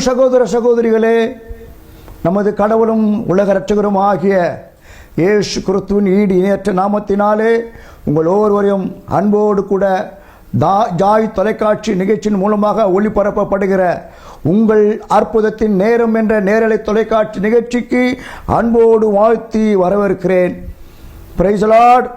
சகோதர சகோதரிகளே, நமது கடவுளும் உலக இரட்சகரும் ஆகிய இயேசு கிறிஸ்துவின் ஈடு இணையற்ற நாமத்தினாலே உங்கள் ஒவ்வொருவரையும் அன்போடு கூட ஜாய் தொலைக்காட்சி நிகழ்ச்சியின் மூலமாக ஒளிபரப்பப்படுகிற உங்கள் அற்புதத்தின் நேரம் என்ற நேரலை தொலைக்காட்சி நிகழ்ச்சிக்கு அன்போடு வாழ்த்தி வரவேற்கிறேன். Price the Lord.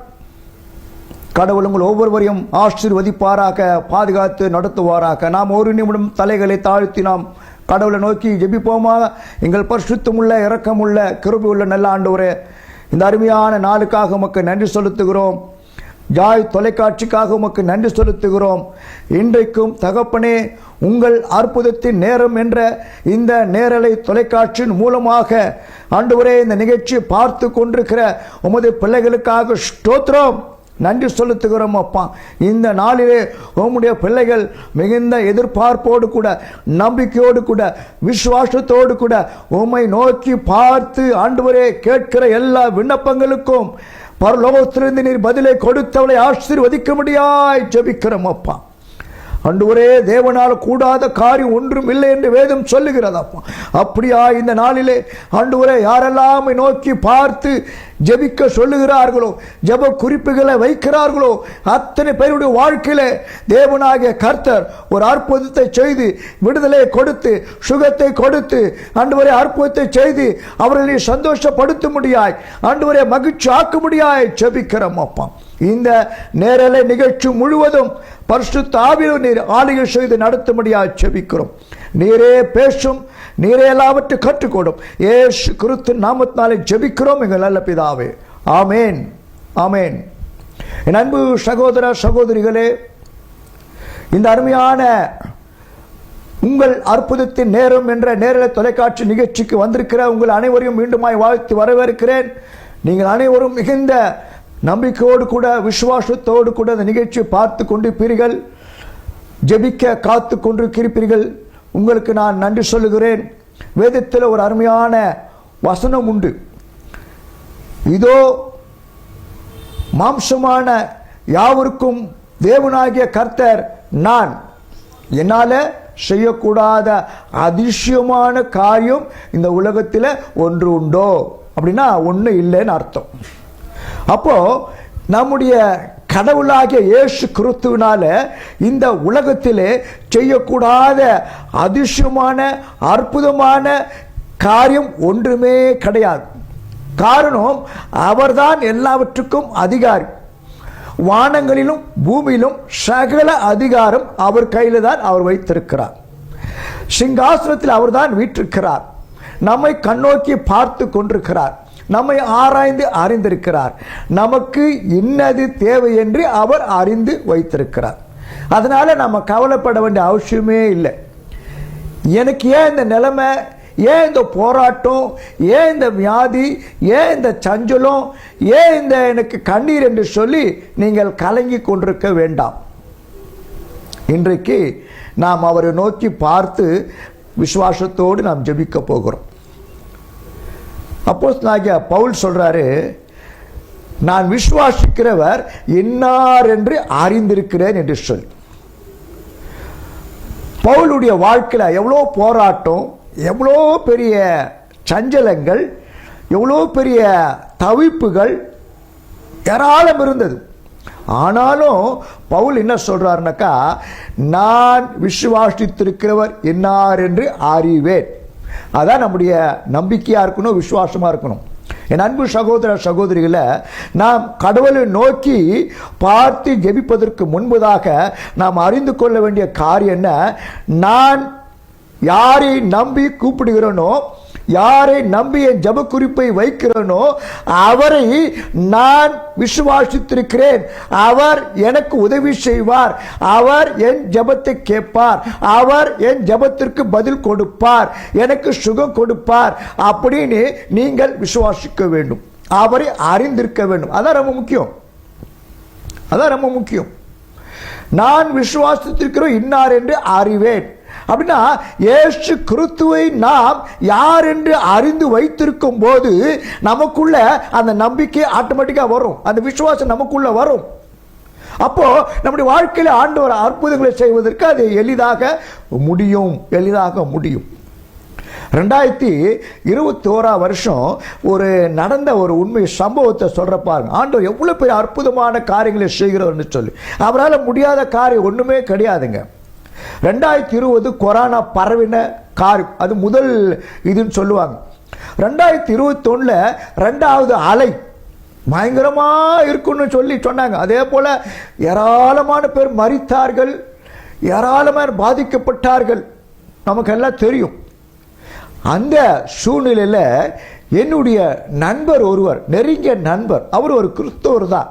கடவுள் உங்கள் ஒவ்வொருவரையும் ஆசீர்வதிப்பாராக, பாதுகாத்து நடத்துவாராக. நாம் ஒரு நிமிடம் தலைகளை தாழ்த்தி நாம் கடவுளை நோக்கி ஜெபிப்போமா? எங்கள் பரிசுத்தமுள்ள இரக்கமுள்ள கிருபை உள்ள நல்ல ஆண்டவரே, இந்த அருமையான நாளுக்காக உமக்கு நன்றி செலுத்துகிறோம். ஜாய் தொலைக்காட்சிக்காக உமக்கு நன்றி செலுத்துகிறோம். இன்றைக்கும் தகப்பனே, உங்கள் அற்புதத்தின் நேரம் என்ற இந்த நேரலை தொலைக்காட்சியின் மூலமாக ஆண்டவரே இந்த நிகழ்ச்சியை பார்த்து கொண்டிருக்கிற உமது பிள்ளைகளுக்காக ஸ்தோத்திரம், நன்றி செலுத்துகிறோம் அப்பா. இந்த நாளிலே உம்முடைய பிள்ளைகள் மிகுந்த எதிர்பார்ப்போடு கூட, நம்பிக்கையோடு கூட, விசுவாசத்தோடு கூட உம்மை நோக்கி பார்த்து ஆண்டவரே கேட்கிற எல்லா விண்ணப்பங்களுக்கும் பரலோகத்திலிருந்து நீர் பதிலை கொடுத்தவளை ஆசீர்வதிக்க முடியாய் ஜெபிக்கிறோம் அப்பா. ஆண்டவரே, தேவனால் கூடாத காரியம் ஒன்றும் இல்லை என்று வேதம் சொல்லுகிறதப்பா. அப்படியா இந்த நாளிலே ஆண்டவரே, யாரெல்லாம் நோக்கி பார்த்து ஜெபிக்க சொல்லுகிறார்களோ, ஜெப குறிப்புகளை வைக்கிறார்களோ, அத்தனை பேருடைய வாழ்க்கையிலே தேவனாகிய கர்த்தர் ஒரு அற்புதத்தை செய்து விடுதலை கொடுத்து சுகத்தை கொடுத்து ஆண்டவரே அற்புதத்தை செய்து அவர்களை சந்தோஷப்படுத்த முடியாய், ஆண்டவரே மகிழ்ச்சி ஆக்க முடியாய் ஜெபிக்கிறோம் அப்பா. இந்த நேரலை நிகழ்ச்சி முழுவதும் பரிசுத்த ஆவியில் நீர் ஆளுகை செய்து நடத்தும்படியாக ஜெபிக்கிறோம். நீரே பேசும், நீரே எல்லாவற்றையும் கற்றுக்கொடும். இயேசு கிறிஸ்து நாமத்தினாலே ஜெபிக்கிறோம் எங்கள் நல்ல பிதாவே. ஆமேன், ஆமேன். என் அன்பு சகோதர சகோதரிகளே, இந்த அருமையான உங்கள் அற்புதத்தின் நேரம் என்ற நேரலை தொலைக்காட்சி நிகழ்ச்சிக்கு வந்திருக்கிற உங்கள் அனைவரையும் மீண்டுமாய் வாழ்த்து வரவேற்கிறேன். நீங்கள் அனைவரும் மிகுந்த நம்பிக்கையோடு கூட விசுவாசத்தோடு கூட இந்த நிகழ்ச்சியை பார்த்து கொண்டிருப்பீர்கள், ஜெபிக்க காத்து கொண்டிருக்கிறீர்கள். உங்களுக்கு நான் நன்றி சொல்லுகிறேன். வேதத்தில் ஒரு அருமையான வசனம் உண்டு. இதோ மாம்சமான யாவருக்கும் தேவனாகிய கர்த்தர் நான், என்னால செய்யக்கூடாத அதிசயமான காரியம் இந்த உலகத்தில் ஒன்று உண்டோ அப்படின்னா ஒன்று இல்லைன்னு அர்த்தம். அப்போ நம்முடைய கடவுளாகிய இயேசு கிறிஸ்துவினால இந்த உலகத்திலே செய்யக்கூடாத அதிசயமான அற்புதமான காரியம் ஒன்றுமே கிடையாது. காரணம், அவர்தான் எல்லாவற்றுக்கும் அதிகாரி. வானங்களிலும் பூமியிலும் சகல அதிகாரம் அவர் கையில் தான் அவர் வைத்திருக்கிறார். சிங்காசனத்தில் அவர்தான் வீற்றிருக்கிறார். நம்மை கண்ணோக்கி பார்த்து கொண்டிருக்கிறார். நம்மை ஆராய்ந்து அறிந்திருக்கிறார். நமக்கு இன்னது தேவை என்று அவர் அறிந்து வைத்திருக்கிறார். அதனால நம்ம கவலைப்பட வேண்டிய அவசியமே இல்லை. எனக்கு ஏன் இந்த நிலைமை, ஏன் இந்த போராட்டம், ஏன் இந்த வியாதி, ஏன் இந்த சஞ்சலம், ஏன் இந்த எனக்கு கண்ணீர் என்று சொல்லி நீங்கள் கலங்கி கொண்டிருக்க வேண்டாம். இன்றைக்கு நாம் அவரை நோக்கி பார்த்து விசுவாசத்தோடு நாம் ஜெபிக்க போகிறோம். அப்போஸ்தலனாகிய பவுல் சொல்றாரு, நான் விசுவாசிக்கிறவர் இன்னார் என்று அறிந்திருக்கிறேன் என்று சொல்லி. பவுலுடைய வாழ்க்கையில் எவ்வளோ போராட்டம், எவ்வளோ பெரிய சஞ்சலங்கள், எவ்வளோ பெரிய தவிப்புகள் ஏராளம் இருந்தது. ஆனாலும் பவுல் என்ன சொல்றாருனாக்கா, நான் விசுவாசித்திருக்கிறவர் இன்னார் என்று அறிவேன். அதான் நம்முடைய நம்பிக்கையா இருக்கணும், விசுவாசமா இருக்கணும். என் அன்பு சகோதர சகோதரிகளை, நாம் கடவுளை நோக்கி பார்த்து ஜெபிப்பதற்கு முன்பதாக நாம் அறிந்து கொள்ள வேண்டிய காரியம் என்ன? நான் யாரை நம்பி கூப்பிடுகிறேனோ, யாரை நம்பி என் ஜெப குறிப்பை வைக்கிறேனோ அவரை நான் விசுவாசித்திருக்கிறேன். அவர் எனக்கு உதவி செய்வார், அவர் என் ஜெபத்தை கேட்பார், அவர் என் ஜெபத்திற்கு பதில் கொடுப்பார், எனக்கு சுகம் கொடுப்பார் அப்படின்னு நீங்கள் விசுவாசிக்க வேண்டும். அவரை அறிந்திருக்க வேண்டும். அதான் ரொம்ப முக்கியம். அதான் ரொம்ப முக்கியம். நான் விசுவாசித்திருக்கிறோம் இன்னார் என்று அறிவேன் அப்படின்னா, இயேசு கிறிஸ்துவை நாம் யார் என்று அறிந்து வைத்திருக்கும் போது நமக்குள்ள அந்த நம்பிக்கை ஆட்டோமேட்டிக்கா வரும், அந்த விசுவாசம் நமக்குள்ள வரும். அப்போ நம்முடைய வாழ்க்கையில் ஆண்டவர் அற்புதங்களை செய்வதற்கு அது எளிதாக முடியும். 2021 ஒரு நடந்த ஒரு உண்மை சம்பவத்தை சொல்ற பாருங்க. ஆண்டவர் எவ்வளவு பெரிய அற்புதமான காரியங்களை செய்கிறவர்னு சொல்லி. அவரால் முடியாத காரியம் ஒண்ணுமே கிடையாதுங்க. 2020 கொரோனா பரவின காரியம், அது முதல் இதுன்னு சொல்லுவாங்க. 2021 2வது அலை பயங்கரமா இருக்குன்னு சொல்லி சொன்னாங்க. அதே போல ஏராளமான பேர் மரித்தார்கள், ஏராளமான பாதிக்கப்பட்டார்கள், நமக்கு எல்லாம் தெரியும். அந்த சூழ்நிலையில என்னுடைய நண்பர் ஒருவர், நெருங்கிய நண்பர், அவர் ஒரு கிறிஸ்தவர் தான்.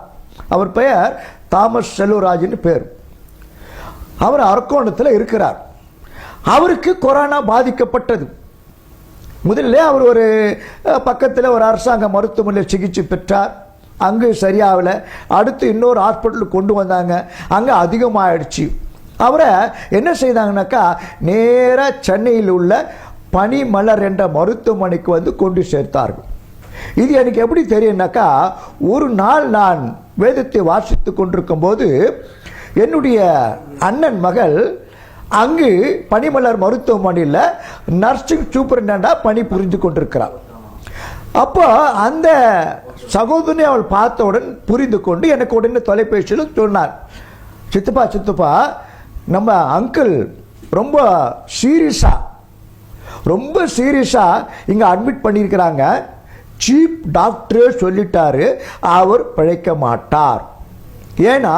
அவர் பெயர் தாமஸ் செல்வராஜ்னு பேர். அவர் அரக்கோணத்தில் இருக்கிறார். அவருக்கு கொரோனா பாதிக்கப்பட்டது. முதல்ல அவர் ஒரு பக்கத்தில் ஒரு அரசாங்க மருத்துவமனையில் சிகிச்சை பெற்றார். அங்கு சரியாகல. அடுத்து இன்னொரு ஹாஸ்பிட்டலுக்கு கொண்டு வந்தாங்க. அங்கே அதிகமாகிடுச்சு. அவரை என்ன செய்தாங்கன்னாக்கா நேராக சென்னையில் உள்ள பனிமலர் என்ற மருத்துவமனைக்கு வந்து கொண்டு சேர்த்தார்கள். இது எனக்கு எப்படி தெரியும்னாக்கா, ஒரு நாள் நான் வேதத்தை வாசித்து கொண்டிருக்கும் போது என்னுடைய அண்ணன் மகள் அங்கு பனிமலர் மருத்துவமனையில் நர்சிங் சூப்பரிண்டெண்டாக பணி புரிந்து கொண்டிருக்கிறார். அப்போ அந்த சகோதரனை அவள் பார்த்தவுடன் புரிந்து கொண்டு எனக்கு உடனே தொலைபேசியில் சொன்னார், சித்தப்பா சித்தப்பா நம்ம அங்கிள் ரொம்ப சீரியஸாக இங்கே அட்மிட் பண்ணியிருக்கிறாங்க. சீஃப் டாக்டரே சொல்லிட்டாரு அவர் பிழைக்க மாட்டார். ஏன்னா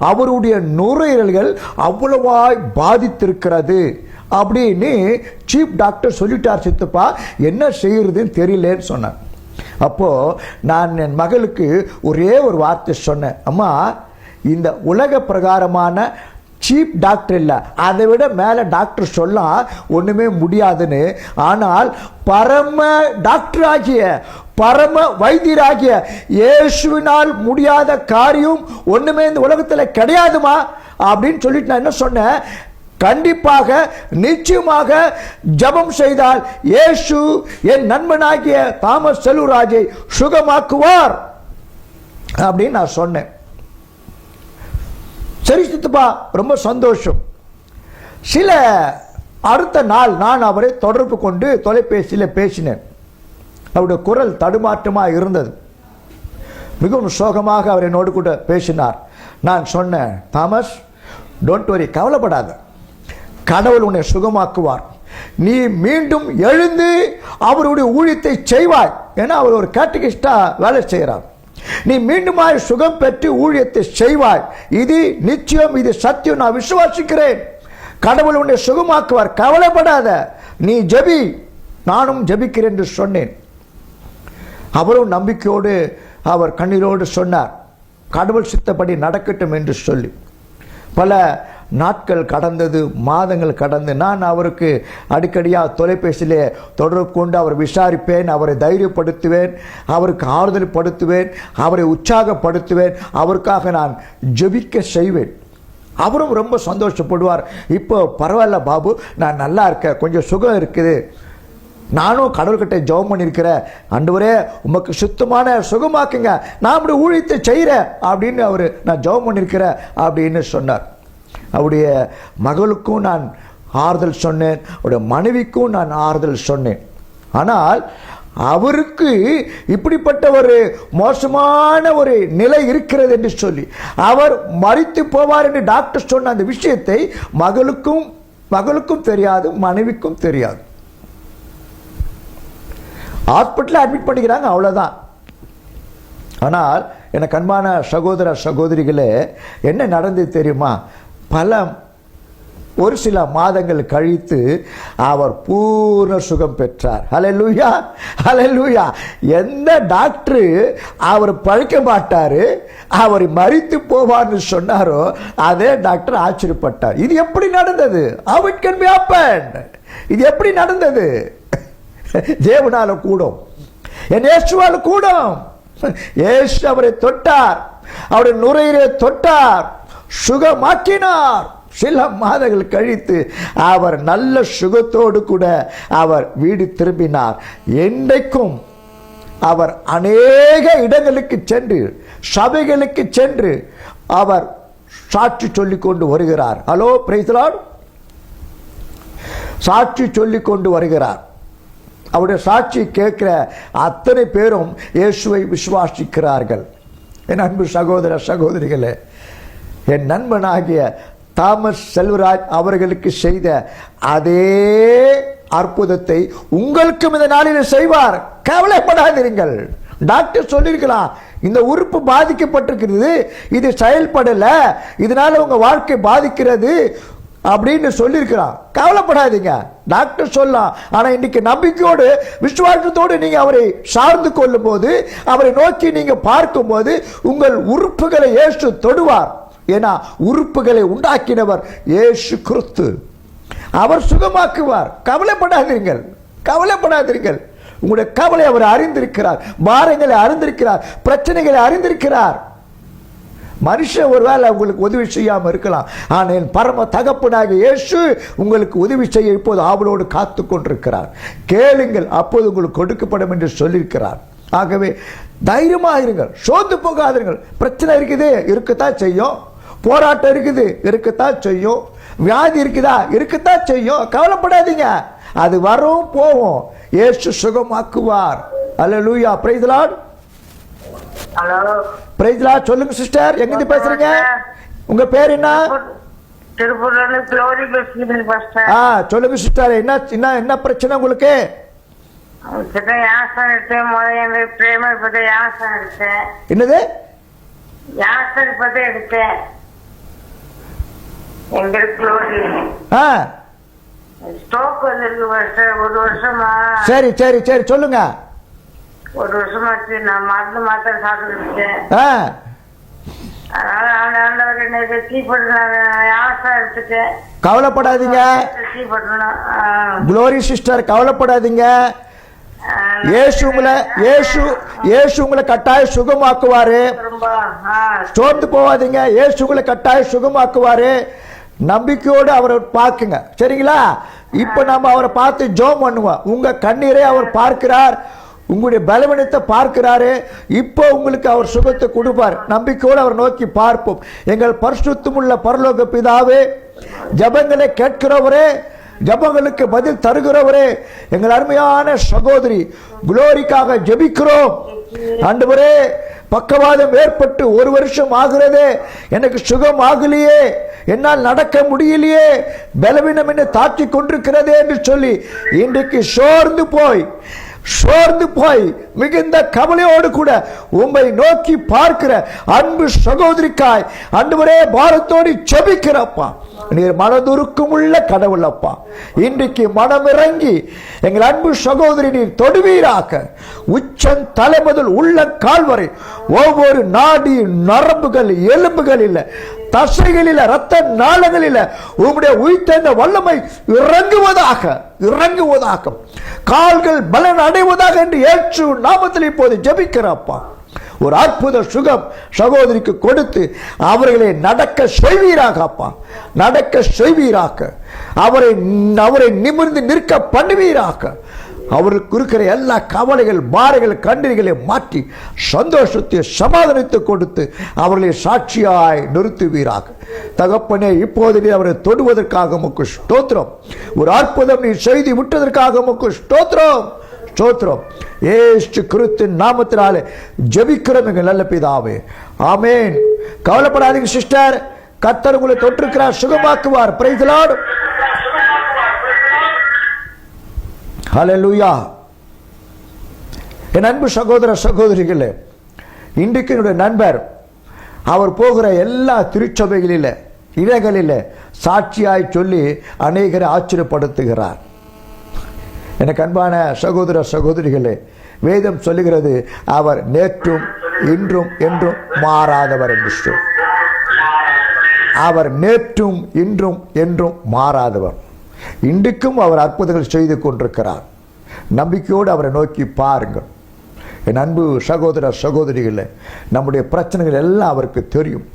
அவருடைய நுரையீரல்கள் அவ்வளவாய் பாதித்திருக்கிறது அப்படின்னு சீஃப் டாக்டர் சொல்லிட்டார் சித்தப்பா, என்ன செய்யறதுன்னு தெரியலன்னு சொன்னார். அப்போ நான் என் மகளுக்கு ஒரே ஒரு வார்த்தை சொன்னேன், அம்மா இந்த உலக பிரகாரமான சீப் டாக்டர் இல்லை, அதை விட மேலே டாக்டர் சொல்லலாம் ஒன்றுமே முடியாதுன்னு. ஆனால் பரம டாக்டர் ஆகிய பரம வைத்தியராகிய இயேசுவினால் முடியாத காரியம் ஒன்றுமே இந்த உலகத்தில் கிடையாதுமா அப்படின்னு சொல்லிட்டு நான் என்ன சொன்னேன், கண்டிப்பாக நிச்சயமாக ஜெபம் செய்தால் இயேசு என் நண்பனாகிய தாமஸ் செல்வராஜை சுகமாக்குவார் அப்படின்னு நான் சொன்னேன். சரி சித்தப்பா, ரொம்ப சந்தோஷம். சில அடுத்த நாள் நான் அவரை தொடர்பு கொண்டு தொலைபேசியில் பேசினேன். அவருடைய குரல் தடுமாற்றமாக இருந்தது. மிகவும் சோகமாக அவர் என்னோடு கூட பேசினார். நான் சொன்னேன், தாமஸ் டோன்ட் வரி, கவலைப்படாத, கடவுள் உன்னை சுகமாக்குவார். நீ மீண்டும் எழுந்து அவருடைய ஊழியத்தை செய்வாய். ஏன்னா அவர் ஒரு கேட்டகிஸ்டா வேலை செய்கிறார். நீ மீண்டுமாய் சுகம் பெற்று ஊழியத்தை செய்வாய். இது நிச்சயம், இது சத்தியம், நான் விசுவாசிக்கிறேன். கடவுள் உன்னை சுகமாக்குவார், கவலைப்படாத, நீ ஜெபி, நானும் ஜெபிக்கிறேன் என்று சொன்னேன். அவரும் நம்பிக்கையோடு அவர் கண்ணீரோடு சொன்னார், கடவுள் சித்தப்படி நடக்கட்டும் என்று சொல்லி. பல நாட்கள் கடந்தது, மாதங்கள் கடந்து நான் அவருக்கு அடிக்கடியாக தொலைபேசியிலே தொடர்பு கொண்டு அவர் விசாரிப்பேன், அவரை தைரியப்படுத்துவேன், அவருக்கு ஆறுதல் படுத்துவேன், அவரை உற்சாகப்படுத்துவேன், அவருக்காக நான் ஜெபிக்க செய்வேன். அவரும் ரொம்ப சந்தோஷப்படுவார். இப்போ பரவாயில்ல பாபு, நான் நல்லா இருக்கேன், கொஞ்சம் சுகம் இருக்குது, நானும் கடவுள்கிட்ட ஜெபம் பண்ணியிருக்கிறேன், ஆண்டவரே உமக்கு சுத்தமான சுகமாக்குங்க, நான் அப்படி ஊழியத்தை செய்கிறேன் அப்படின்னு அவர் நான் ஜெபம் பண்ணியிருக்கிறேன் அப்படின்னு சொன்னார். அவருடைய மகளுக்கும் நான் ஆறுதல் சொன்னேன், அவருடைய மனைவிக்கும் நான் ஆறுதல் சொன்னேன். ஆனால் அவருக்கு இப்படிப்பட்ட ஒரு மோசமான ஒரு நிலை இருக்கிறது என்று சொல்லி அவர் மரித்து போவார் என்று டாக்டர் சொன்ன அந்த விஷயத்தை மகளுக்கும் தெரியாது, மனைவிக்கும் தெரியாது. ஹாஸ்பிட்டலில் அட்மிட் பண்ணிக்கிறாங்க, அவ்வளோதான். ஆனால் எனக்கு அன்பான சகோதர சகோதரிகளே, என்ன நடந்தது தெரியுமா? ஒரு சில மாதங்கள் கழித்து அவர் பூர்ண சுகம் பெற்றார். ஹல்லேலூயா, ஹல்லேலூயா. எந்த டாக்டர் அவர் பழிக்க மாட்டாரு, அவர் மரித்து போவார்னு சொன்னாரோ அதே டாக்டர் ஆச்சரியப்பட்டார். இது எப்படி நடந்தது? How it can be happened? இது எப்படி நடந்தது? தேவனால கூடும், என் இயேசுவால கூடும். இயேசு அவரை தொட்டார், அவருடைய நுரையீரலை தொட்டார், சுகமாக்கினார். சில மாதங்கள் கழித்து அவர் நல்ல சுகத்தோடு கூட அவர் வீடு திரும்பினார். என்றைக்கும் அவர் அநேக இடங்களுக்கு சென்று, சபைகளுக்கு சென்று அவர் சாட்சி சொல்லிக் கொண்டு வருகிறார். Hello, praise the Lord. சாட்சி சொல்லிக் கொண்டு வருகிறார். அவருடைய சாட்சி கேட்கிற அத்தனை பேரும் இயேசுவை விசுவாசிக்கிறார்கள். என் அன்பு சகோதர சகோதரிகளே, என் நண்பனாகிய தாமஸ் செல்வராஜ் அவர்களுக்கு செய்த அதே அற்புதத்தை உங்களுக்கும் இந்த நாளில் செய்வார். கவலைப்படாதீர்கள். டாக்டர் சொல்லியிருக்கலாம், இந்த உறுப்பு பாதிக்கப்பட்டிருக்கிறது, இது செயல்படல, இதனால உங்க வாழ்க்கை பாதிக்கிறது அப்படின்னு சொல்லியிருக்கிறான். கவலைப்படாதீங்க, டாக்டர் சொல்லலாம். ஆனா இன்னைக்கு நம்பிக்கையோடு விசுவாசத்தோடு நீங்க அவரை சார்ந்து கொள்ளும் போது, அவரை நோக்கி நீங்க பார்க்கும் போது உங்கள் உறுப்புகளை இயேசு தொடுவார். ஏன்னா உறுப்புகளை உண்டாக்கினவர் இயேசு கிறிஸ்து. அவர் சுகமாக்குவார். கவலைப்படாதீர்கள், கவலைப்படாதீர்கள். உங்களுடைய கவலை அவர் அறிந்திருக்கிறார், பாரங்களை அறிந்திருக்கிறார், பிரச்சனைகளை அறிந்திருக்கிறார். மனுஷன் ஒருவேளை உங்களுக்கு உதவி செய்யாம இருக்கலாம், ஆனால் என் பரம தகப்பனாக இயேசு உங்களுக்கு உதவி செய்ய இப்போது ஆவலோடு காத்து கொண்டிருக்கிறார். கேளுங்கள், அப்போது உங்களுக்கு கொடுக்கப்படும் என்று சொல்லியிருக்கிறார். ஆகவே தைரியமாக இருங்கள், சோர்ந்து போகாதீர்கள். பிரச்சனை இருக்குது, இருக்கத்தான் செய்யும். போராட்டம் இருக்குது, இருக்கத்தான் செய்யும். வியாதி இருக்குதா, இருக்கத்தான் செய்யும். கவலைப்படாதீங்க, அது வரும் போவோம். இயேசு சுகமாக்குவார். அல்லேலூயா, praise the lord. Hello, praise the lord. சொல்லுங்க சிஸ்டர், எங்க இருந்து பேசுறீங்க? உங்க பேர் என்ன? திருப்பூர்ல இருந்து க்ளோரி பேசுறேன் பாஸ்டர். சொல்லுங்க சிஸ்டர், என்ன என்ன பிரச்சனை உங்களுக்கு? யாசன் எடுத்தேன், முதல்ல பிரேம பத்தி யாசன் எடுத்தேன். என்னது? யாசன் பத்தி எடுத்தேன். எங்களுக்கு க்ளோரி ஸ்டோக் வந்திருக்கு பாஸ்டர். ஒரு வருஷமா. சரி சரி சரி, சொல்லுங்க. ஒரு வருஷமாச்சு நான் மருந்து மாத்திரை சாப்பிட்டு இருக்கேன். கவலைப்படாதீங்க க்ளோரி சிஸ்டர், கவலைப்படாதீங்க. இயேசு உங்களை கட்டாய சுகமாக்குவாரு. சோர்ந்து போவாதீங்க, இயேசு உங்களை கட்டாய சுகமாக்குவாரு. நம்பிக்கையோடு அவரை பார்க்குங்க, சரிங்களா? இப்ப நம்ம அவரை பார்த்து ஜெபம் பண்ணுவோம். உங்க கண்ணீரை அவர் பார்க்கிறார், உங்களுடைய பலவீனத்தை பார்க்கிறாரு. இப்போ உங்களுக்கு அவர் சுகத்தை கொடுப்பார். நம்பிக்கையோடு அவர் நோக்கி பார்ப்போம். எங்கள் பரிசுத்தமுள்ள பரலோக பிதாவே, ஜெபங்களை கேட்கிறவரே, ஜெபங்களுக்கு பதில் தருகிறவரே, எங்கள் அருமையான சகோதரி குளோரிக்காக ஜெபிக்கிறோம். ஆண்டவரே, பக்கவாதம் ஏற்பட்டு ஒரு வருஷம் ஆகிறதே, எனக்கு சுகம் ஆகலையே, என்னால் நடக்க முடியலையே, பலவீனம் என்ன தாக்கி கொண்டிருக்கிறதே என்று சொல்லி இன்றைக்கு சோர்ந்து போய் மிகுந்த கவலையோடு கூட உம்மை நோக்கி பார்க்கிற அன்பு சகோதரிக்காய் ஆண்டவரே பாரத்தோடு ஜெபிக்கிறப்பா. நீர் மனதுருக்கும் உள்ள கடவுள் அப்பா. இன்றைக்கு மனமிறங்கி எங்கள் அன்பு சகோதரி நீர் தொடுவீராக. உச்சம் தலை முதல் உள்ள கால் வரை ஒவ்வொரு நாடி நரம்புகள், எலும்புகளில், தசைகளில், ரத்த நாளங்களில் உம்முடைய உயிர்த்தெழுந்த வல்லமை இறங்குவதாக, கால்கள் பலன் அடைவதாக என்று இயேசு நாமத்தில் இப்போது ஜெபிக்கிறப்பா. ஒரு அற்புத சுகம் சகோதரிக்கு கொடுத்து அவர்களை நடக்க செய்வீராக அப்பா, நடக்க செய்வீராக. அவரை நிமிர்ந்து நிற்க பண்ணுவீராக. அவருக்கு இருக்கிற எல்லா கவலைகள், பாறைகள், கண்ணீர்களை மாற்றி சந்தோஷத்தை, சமாதானத்தை கொடுத்து அவர்களை சாட்சியாய் நிறுத்துவீராக. தகப்பனே, இப்போது நீ அவரை தொடுவதற்காக உமக்கு ஸ்தோத்திரம். ஒரு அற்புதம் நீ செய்து விட்டதற்காக உமக்கு ஸ்தோத்திரம். இயேசு கிறிஸ்துவின் நாமத்தினாலே ஜெபிக்கிறோம் எங்கள் நல்ல பிதாவே, ஆமென். கவலைப்படாதீங்க சிஸ்டர், கர்த்தர் உங்களை தொற்றிருக்கிறார், சுகமாக்குவார். Price the Lord. ஹல்லேலூயா. என் அன்பு சகோதர சகோதரிகளே, இன்றைக்கு என்னுடைய நண்பர் அவர் போகிற எல்லா திருச்சபைகளில், இடங்களில் சாட்சியாய் சொல்லி அநேகரை ஆச்சரியப்படுத்துகிறார். எனக்கு அன்பான சகோதர சகோதரிகளே, வேதம் சொல்லுகிறது அவர் நேற்றும் இன்றும் என்றும் மாறாதவர் என்று சொல்லி. அவர் நேற்றும் இன்றும் என்றும் மாறாதவர். இன்றைக்கும் அவர் அற்புதங்கள் செய்து கொண்டிருக்கிறார். நம்பிக்கையோடு அவரை நோக்கி பாருங்கள். என் அன்பு சகோதர சகோதரிகளே, நம்முடைய பிரச்சனைகள் எல்லாம் அவருக்கு தெரியும்.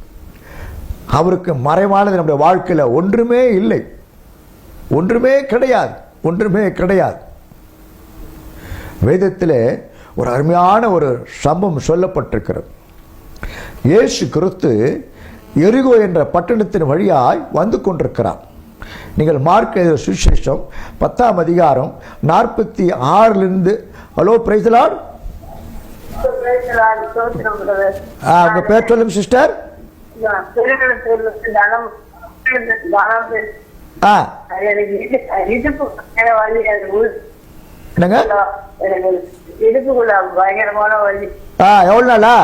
அவருக்கு மறைவானது நம்முடைய வாழ்க்கையில் ஒன்றுமே இல்லை, ஒன்றுமே கிடையாது. வேதத்தில் ஒரு அருமையான ஒரு சம்பவம் சொல்லப்பட்டிருக்கிறது. இயேசு கிறிஸ்து எரிகோ என்ற பட்டணத்தின் வழியாய் வந்து கொண்டிருக்கிறார். நீங்கள் மார்க் எழுதிய சுவிசேஷம் 10ஆம் அதிகாரம் 46 ஹலோ பிரைஸ் தி லார்ட். உங்க பேர் சொல்லுங்க சிஸ்டர். என்னங்க இடுப்புக்குள்ள பயங்கரமான வலி. எவ்வளவு நாளா?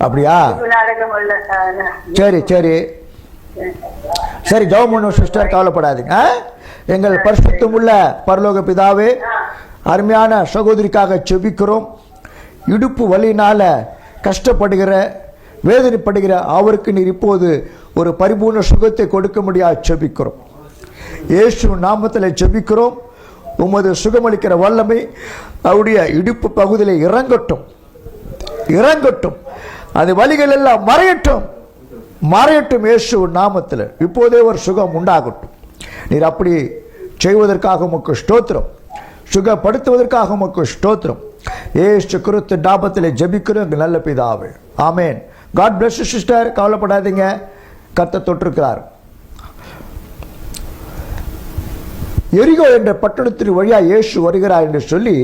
அப்படியா? சரி சரி சரி, ஜெபம் பண்ணுவோம் சிஸ்டர், கவலைப்படாதீங்க. எங்கள் பரிசுத்தமுள்ள பரலோக பிதாவே, அருமையான சகோதரிக்காக செபிக்கிறோம். இடுப்பு வலியினால கஷ்டப்படுகிற வேதனைப்படுகிற அவருக்கு நீர் இப்போது ஒரு பரிபூர்ண சுகத்தை கொடுக்க முடியாது செபிக்கிறோம். இயேசு நாமத்தில் செபிக்கிறோம். உமது சுகமளிக்கிற வல்லமை அவருடைய இடுப்பு பகுதியில் இறங்கட்டும், இறங்கட்டும். அது வலிகள் எல்லாம் மறையட்டும், மறையட்டும். இயேசு நாமத்தில் இப்போதே ஒரு சுகம் உண்டாகட்டும். நீர் அப்படி செய்வதற்காக உமக்கு ஸ்தோத்திரம், சுகப்படுத்துவதற்காக உமக்கு ஸ்தோத்திரம். இயேசு கிறிஸ்து நாமத்தில் ஜெபிக்கிறோம் எங்கள் நல்ல பிதாவே, ஆமென். காட் பிளஸ் யூ சிஸ்டர், கவலைப்படாதீங்க, கர்த்தர் தொட்டிருக்கிறார். எரிகோ என்ற பட்டணத்தின் வழியா இயேசு வருகிறார் என்று சொல்லி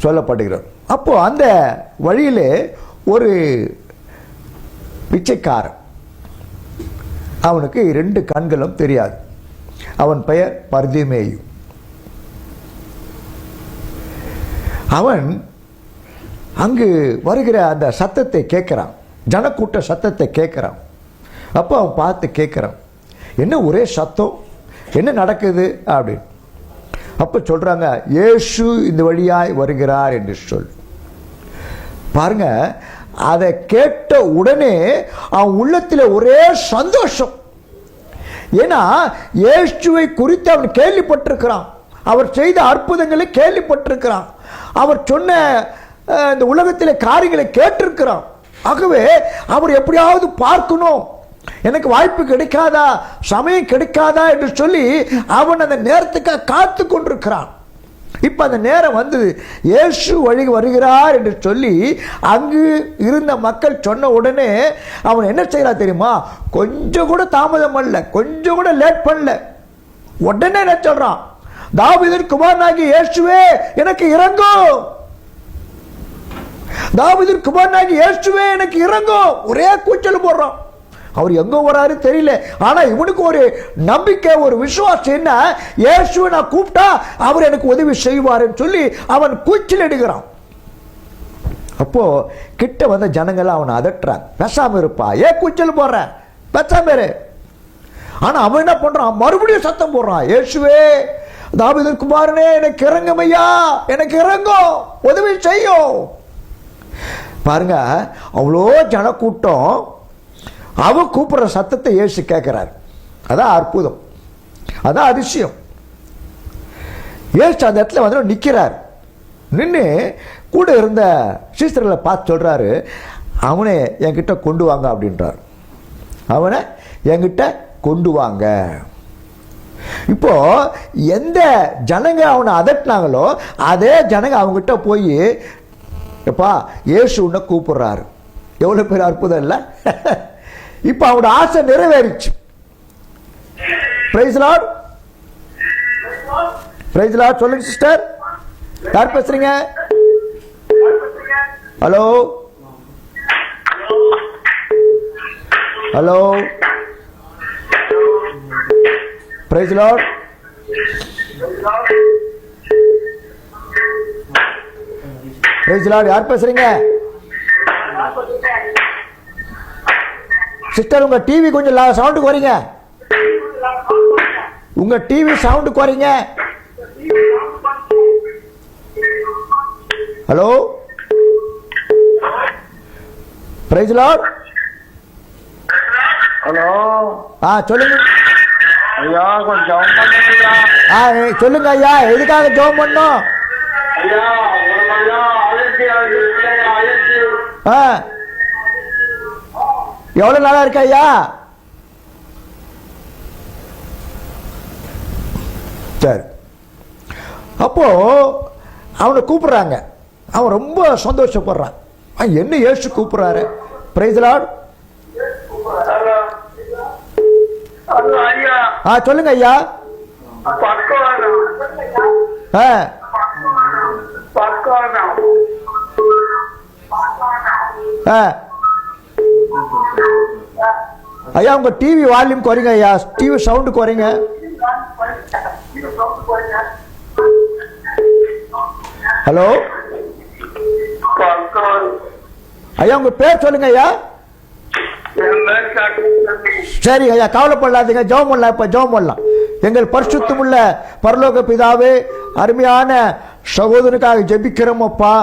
சொல்லப்படுகிறது. அப்போ அந்த வழியிலே ஒரு பிச்சைக்காரன், அவனுக்கு 2 கண்களும் தெரியாது. அவன் பெயர் பர்திமேயு. அவன் அங்கு வருகிற அந்த சத்தத்தை கேட்கிறான், ஜனக்கூட்ட சத்தத்தை கேட்கிறான். அப்போ அவன் பார்த்து கேட்கிறான், என்ன ஒரே சத்தம், என்ன நடக்குது அப்படின்னு. அப்ப சொல்றாங்க, இயேசு இந்த வழியாய் வருகிறார் என்று சொல்லி. பாருங்க, அதை கேட்ட உடனே அவன் உள்ளத்தில் ஒரே சந்தோஷம். ஏன்னா இயேசுவை குறித்து அவன் கேள்விப்பட்டிருக்கிறான், அவர் செய்த அற்புதங்களை கேள்விப்பட்டிருக்கிறான், அவர் சொன்ன இந்த உலகத்தில் காரியங்களை கேட்டிருக்கிறான். ஆகவே அவர் எப்படியாவது பார்க்கணும், எனக்கு வாய்ப்பு கிடைக்காதா, சமயம் கிடைக்காதா என்று சொல்லி அவன் அந்த நேரத்துக்காக காத்து கொண்டிருக்கிறான். இப்ப அந்த நேரம் வந்தது, இயேசு வழி வருகிறார் என்று சொல்லி அங்கு இருந்த மக்கள் சொன்ன உடனே அவன் என்ன செய்யறான் தெரியுமா? கொஞ்சம் கூட தாமதம் பண்ணல, கொஞ்சம் கூட லேட் பண்ணல. உடனே என்ன சொல்றான்? தாவீதின் குமாரனாகிய இயேசுவே எனக்கு இறங்கும், தாவீதின் குமாரனாகிய இயேசுவே எனக்கு இறங்கும். ஒரே கூச்சல் போடுறான். அவர் எங்க வராரு தெரியல, ஆனா இவனுக்கு ஒரு நம்பிக்கை, ஒரு விசுவாசம். என்ன, இயேசுவை நான் கூப்பிட்டா அவர் எனக்கு உதவி செய்வார்னு சொல்லி அவன் கூச்சல் எடுக்கிறான். அப்போ கிட்ட வந்த ஜனங்கள் அவனை அதட்டுறாங்க, பேசாம இருப்பா, ஏன் கூச்சல் போடுற, பேசாம இரு. ஆனா அவன் என்ன பண்றான்? மறுபடியும் சத்தம் போடுறான், இயேசுவே தாவீதின் குமாரனே எனக்கு இறங்கும் ஐயா, எனக்கு இறங்கும், உதவி செய்யும். பாருங்க, அவ்வளோ ஜனக்கூட்டம் அவன் கூப்பிடுற சத்தத்தை இயேசு கேட்கிறார். அதான் அற்புதம், அதான் அதிசயம். இயேசு அந்த இடத்துல வந்து நிற்கிறார். நின்று கூட இருந்த சீசர்களை பார்த்து சொல்றாரு, அவனை என்கிட்ட கொண்டு வாங்க அப்படின்றார். அவனை என்கிட்ட கொண்டு வாங்க. இப்போ எந்த ஜனங்க அவனை அதட்டினாங்களோ அதே ஜனங்க அவங்ககிட்ட போய், எப்பா இயேசு உன்னை கூப்பிடுறாரு. எவ்வளவு பேர் அற்புதம் இல்லை? இப்ப அவனோட ஆசை நிறைவேறிச்சு. Praise Lord, praise Lord. சொல்லுங்க சிஸ்டர், யார் பேசுறீங்க? Hello hello, praise Lord. Praise lord, யார் பேசுறீங்க? சிஸ்டர், உங்க டிவி கொஞ்சம் சவுண்டுக்கு வரீங்க, உங்க டிவி சவுண்டுக்கு வரீங்க. Hello, praise Lord. ஹலோ, சொல்லுங்க ஐயா, கொஞ்சம் ஜெபம் பண்ணுங்க. சொல்லுங்க ஐயா, எதுக்காக ஜெபம் பண்ணோம்? எவ்வளவு நாளா இருக்க ஐயா? சரி. அப்போ அவனை கூப்பிடுறாங்க, அவன் ரொம்ப சந்தோஷப்படுறான். என்ன இயேசு கூப்பிடுறாரு? Price the lord. ஹலோ ஐயா. சொல்லுங்க ஐயா. பக்கவாதம். பக்கவாதம். ஐயா உங்க டிவி வால்யூம் குறைங்க ஐயா, டிவி சவுண்டு குறைங்க. ஹலோ ஐயா உங்க பேர் சொல்லுங்க ஐயா. சரி ஐயா, கவலைப்படாதீங்க, ஜெபம் பண்ணலாம். இப்ப ஜெபம் பண்ணலாம். எங்கள் பரிசுத்தமுள்ள பரலோக பிதாவே, அருமையான சகோதரனுக்காக ஜெபிக்கிறோம் அப்பா.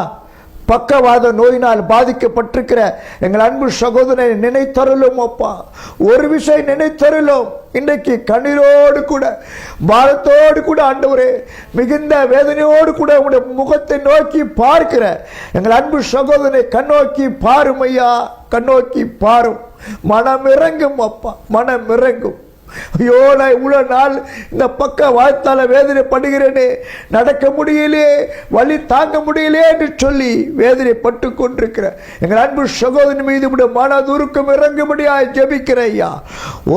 பக்கவாத நோயினால் பாதிக்கப்பட்டிருக்கிற எங்கள் அன்பு சகோதரனை நினைத்தருளும் அப்பா. ஒரு விஷயம் நினைத்தருளும், இன்றைக்கு கண்ணீரோடு கூட பாரத்தோடு கூட ஆண்டவரே, மிகுந்த வேதனையோடு கூட உங்களுடைய முகத்தை நோக்கி பார்க்கிற எங்கள் அன்பு சகோதரனை கண்ணோக்கி பாரும் ஐயா, கண்ணோக்கி பாரும். மனம் இறங்கும் அப்பா, மனம் இறங்கும். ஐயோ, நான் இவ்வளவு நாள் இந்த பக்க வாழ்த்தால வேதனைப்படுகிறேனே, நடக்க முடியலே, வலி தாங்க முடியலே என்று சொல்லி வேதனைப்பட்டு கொண்டிருக்கிற எங்கள் அன்பு சகோதரன் மீது மனதுருக்கம் இறங்கும்படியாய் ஜெபிக்கிற ஐயா.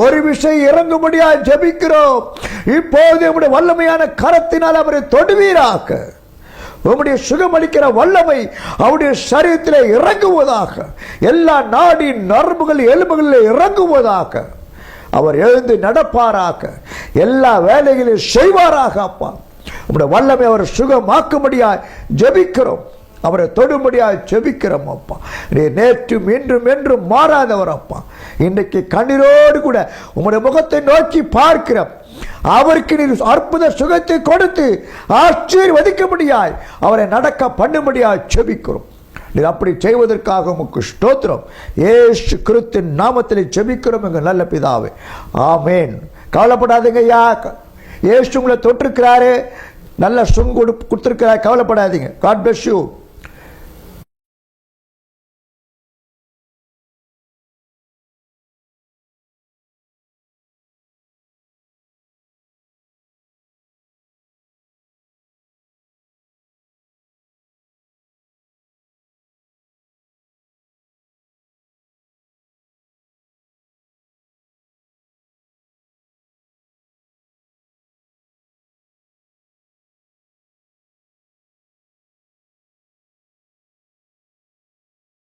ஒரு விஷயம் இறங்கும்படியாய் ஜெபிக்கிறோம். இப்போது நம்முடைய வல்லமையான கரத்தினால் அவரை தொடுவீராக. உம்முடைய சுகமளிக்கிற வல்லமை அவருடைய சரீரத்தில் இறங்குவதாக. எல்லா நாடின் நரம்புகள் எலும்புகளில் இறங்குவதாக. அவர் எழுந்து நடப்பாராக, எல்லா வேலைகளையும் செய்வாராக அப்பா. உம்முடைய வல்லமை அவர் சுகமாக்கும்படியாய் ஜெபிக்கிறோம், அவரை தொடும்படியாய் ஜெபிக்கிறோம் அப்பா. நேற்றும் இன்றும் என்றும் மாறாதவர் அப்பா. இன்றைக்கு கண்ணீரோடு கூட உம்முடைய முகத்தை நோக்கி பார்க்கிறோம். அவருக்கு நீர் அற்புத சுகத்தை கொடுத்து ஆசீர்வதிக்கும்படியாய் அவரை நடக்க பண்ணும்படியாய் ஜெபிக்கிறோம். நீர் அப்படி செய்வதற்காக உமக்கு ஸ்தோத்திரம். இயேசு கிறிஸ்துவின் நாமத்தில் ஜெபிக்கிறோம் எங்கள் நல்ல பிதாவே, ஆமென். கவலைப்படாதீங்க ஐயா, இயேசு உங்களை தொட்டிருக்கிறாரு, நல்ல சுகம் கொடுத்திருக்கிறார், கவலைப்படாதீங்க. God bless you.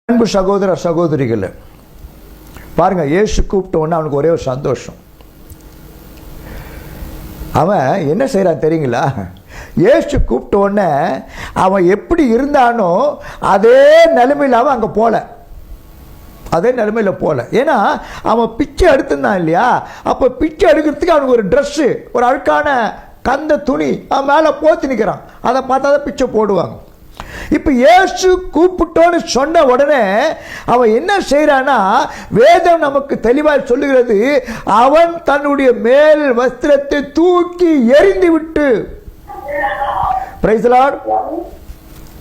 அன்பு சகோதர சகோதரிகள் பாருங்க, இயேசு கூப்பிட்ட உடனே அவனுக்கு ஒரே ஒரு சந்தோஷம். அவன் என்ன செய்யறான் தெரியுங்களா? இயேசு கூப்பிட்ட உடனே அவன் எப்படி இருந்தானோ அதே நிலைமையில் அவன் அங்கே போல, அதே நிலைமையில் போல. ஏன்னா அவன் பிச்சை எடுத்திருந்தான் இல்லையா? அப்போ பிச்சை எடுக்கிறதுக்கு அவனுக்கு ஒரு ட்ரெஸ்ஸு, ஒரு அழுக்கான கந்த துணி அவன் மேலே போத்தி நிற்கிறான். அதை பார்த்தா தான் பிச்சை போடுவாங்க. இப்ப இயேசு கூப்பிட்டோன்னு சொன்ன உடனே அவன் என்ன செய்யறானா, வேதம் நமக்கு தெளிவாக சொல்லுகிறது, அவன் தன்னுடைய மேல் வஸ்திரத்தை தூக்கி எறிந்து விட்டு. Price the Lord.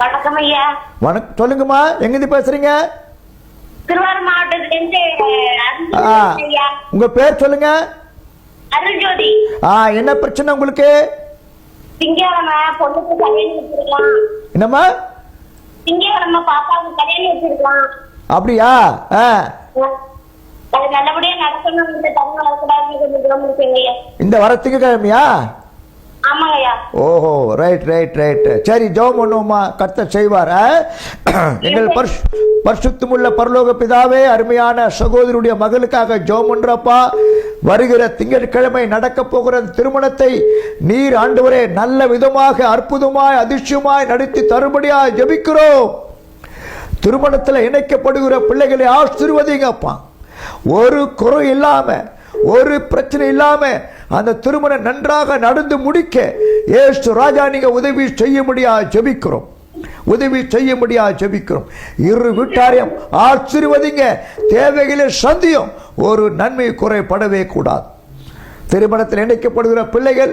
வணக்கம் ஐயா. வணக்கம், சொல்லுங்கம்மா, எங்கிருந்து பேசுறீங்க? திருவாரூர் மாவட்டத்திலிருந்து. உங்க பேர் சொல்லுங்க. அருள்ஜோதி. என்ன பிரச்சனை உங்களுக்கு? திங்கக்கிழமை பொண்ணுக்கு கல்யாணம் வச்சிருக்கலாம். என்னம்மா? திங்கக்கிழமை பாப்பாவுக்கு கல்யாணம் வச்சிருக்கலாம். அப்படியா? அது நல்லபடியா நடக்கணும். இந்த தரம் வரக்கூடாது. இந்த வர திங்கக்கிழமையா? ஆமாங்கய்யா. ஓஹோ, ரைட் ரைட் ரைட். சரி, ஜெபம் பண்ணுவோமா, கர்த்தர் செய்வார். எங்கள் பரிசுத்தமுள்ள பரலோக பிதாவே, அருமையான சகோதரியுடைய மகளுக்காக ஜெபம் பண்றப்பா. வருகிற திங்கட்கிழமை நடக்க போகிற திருமணத்தை நீர் ஆண்டவரே நல்ல விதமாக அற்புதமாய் அதிர்ஷ்டமாய் நடத்தி தரும்படியாய் ஜெபிக்கிறோம். திருமணத்தில் இணைக்கப்படுகிற பிள்ளைகளை ஆசீர்வதிங்கப்பா. ஒரு குறை இல்லாம, ஒரு பிரச்சனை இல்லாம அந்த திருமணம் நன்றாக நடந்து முடிக்க இயேசு ராஜா நீங்க உதவி செய்ய முடியாது ஜெபிக்கிறோம், உதவி செய்ய முடியாது ஜெபிக்கிறோம். இரு வீட்டாரையும் ஆசீர்வதிங்க, தேவைகளை சந்தியும், ஒரு நன்மை குறைபடவே கூடாது. திருமணத்தில் இணைக்கப்படுகிற பிள்ளைகள்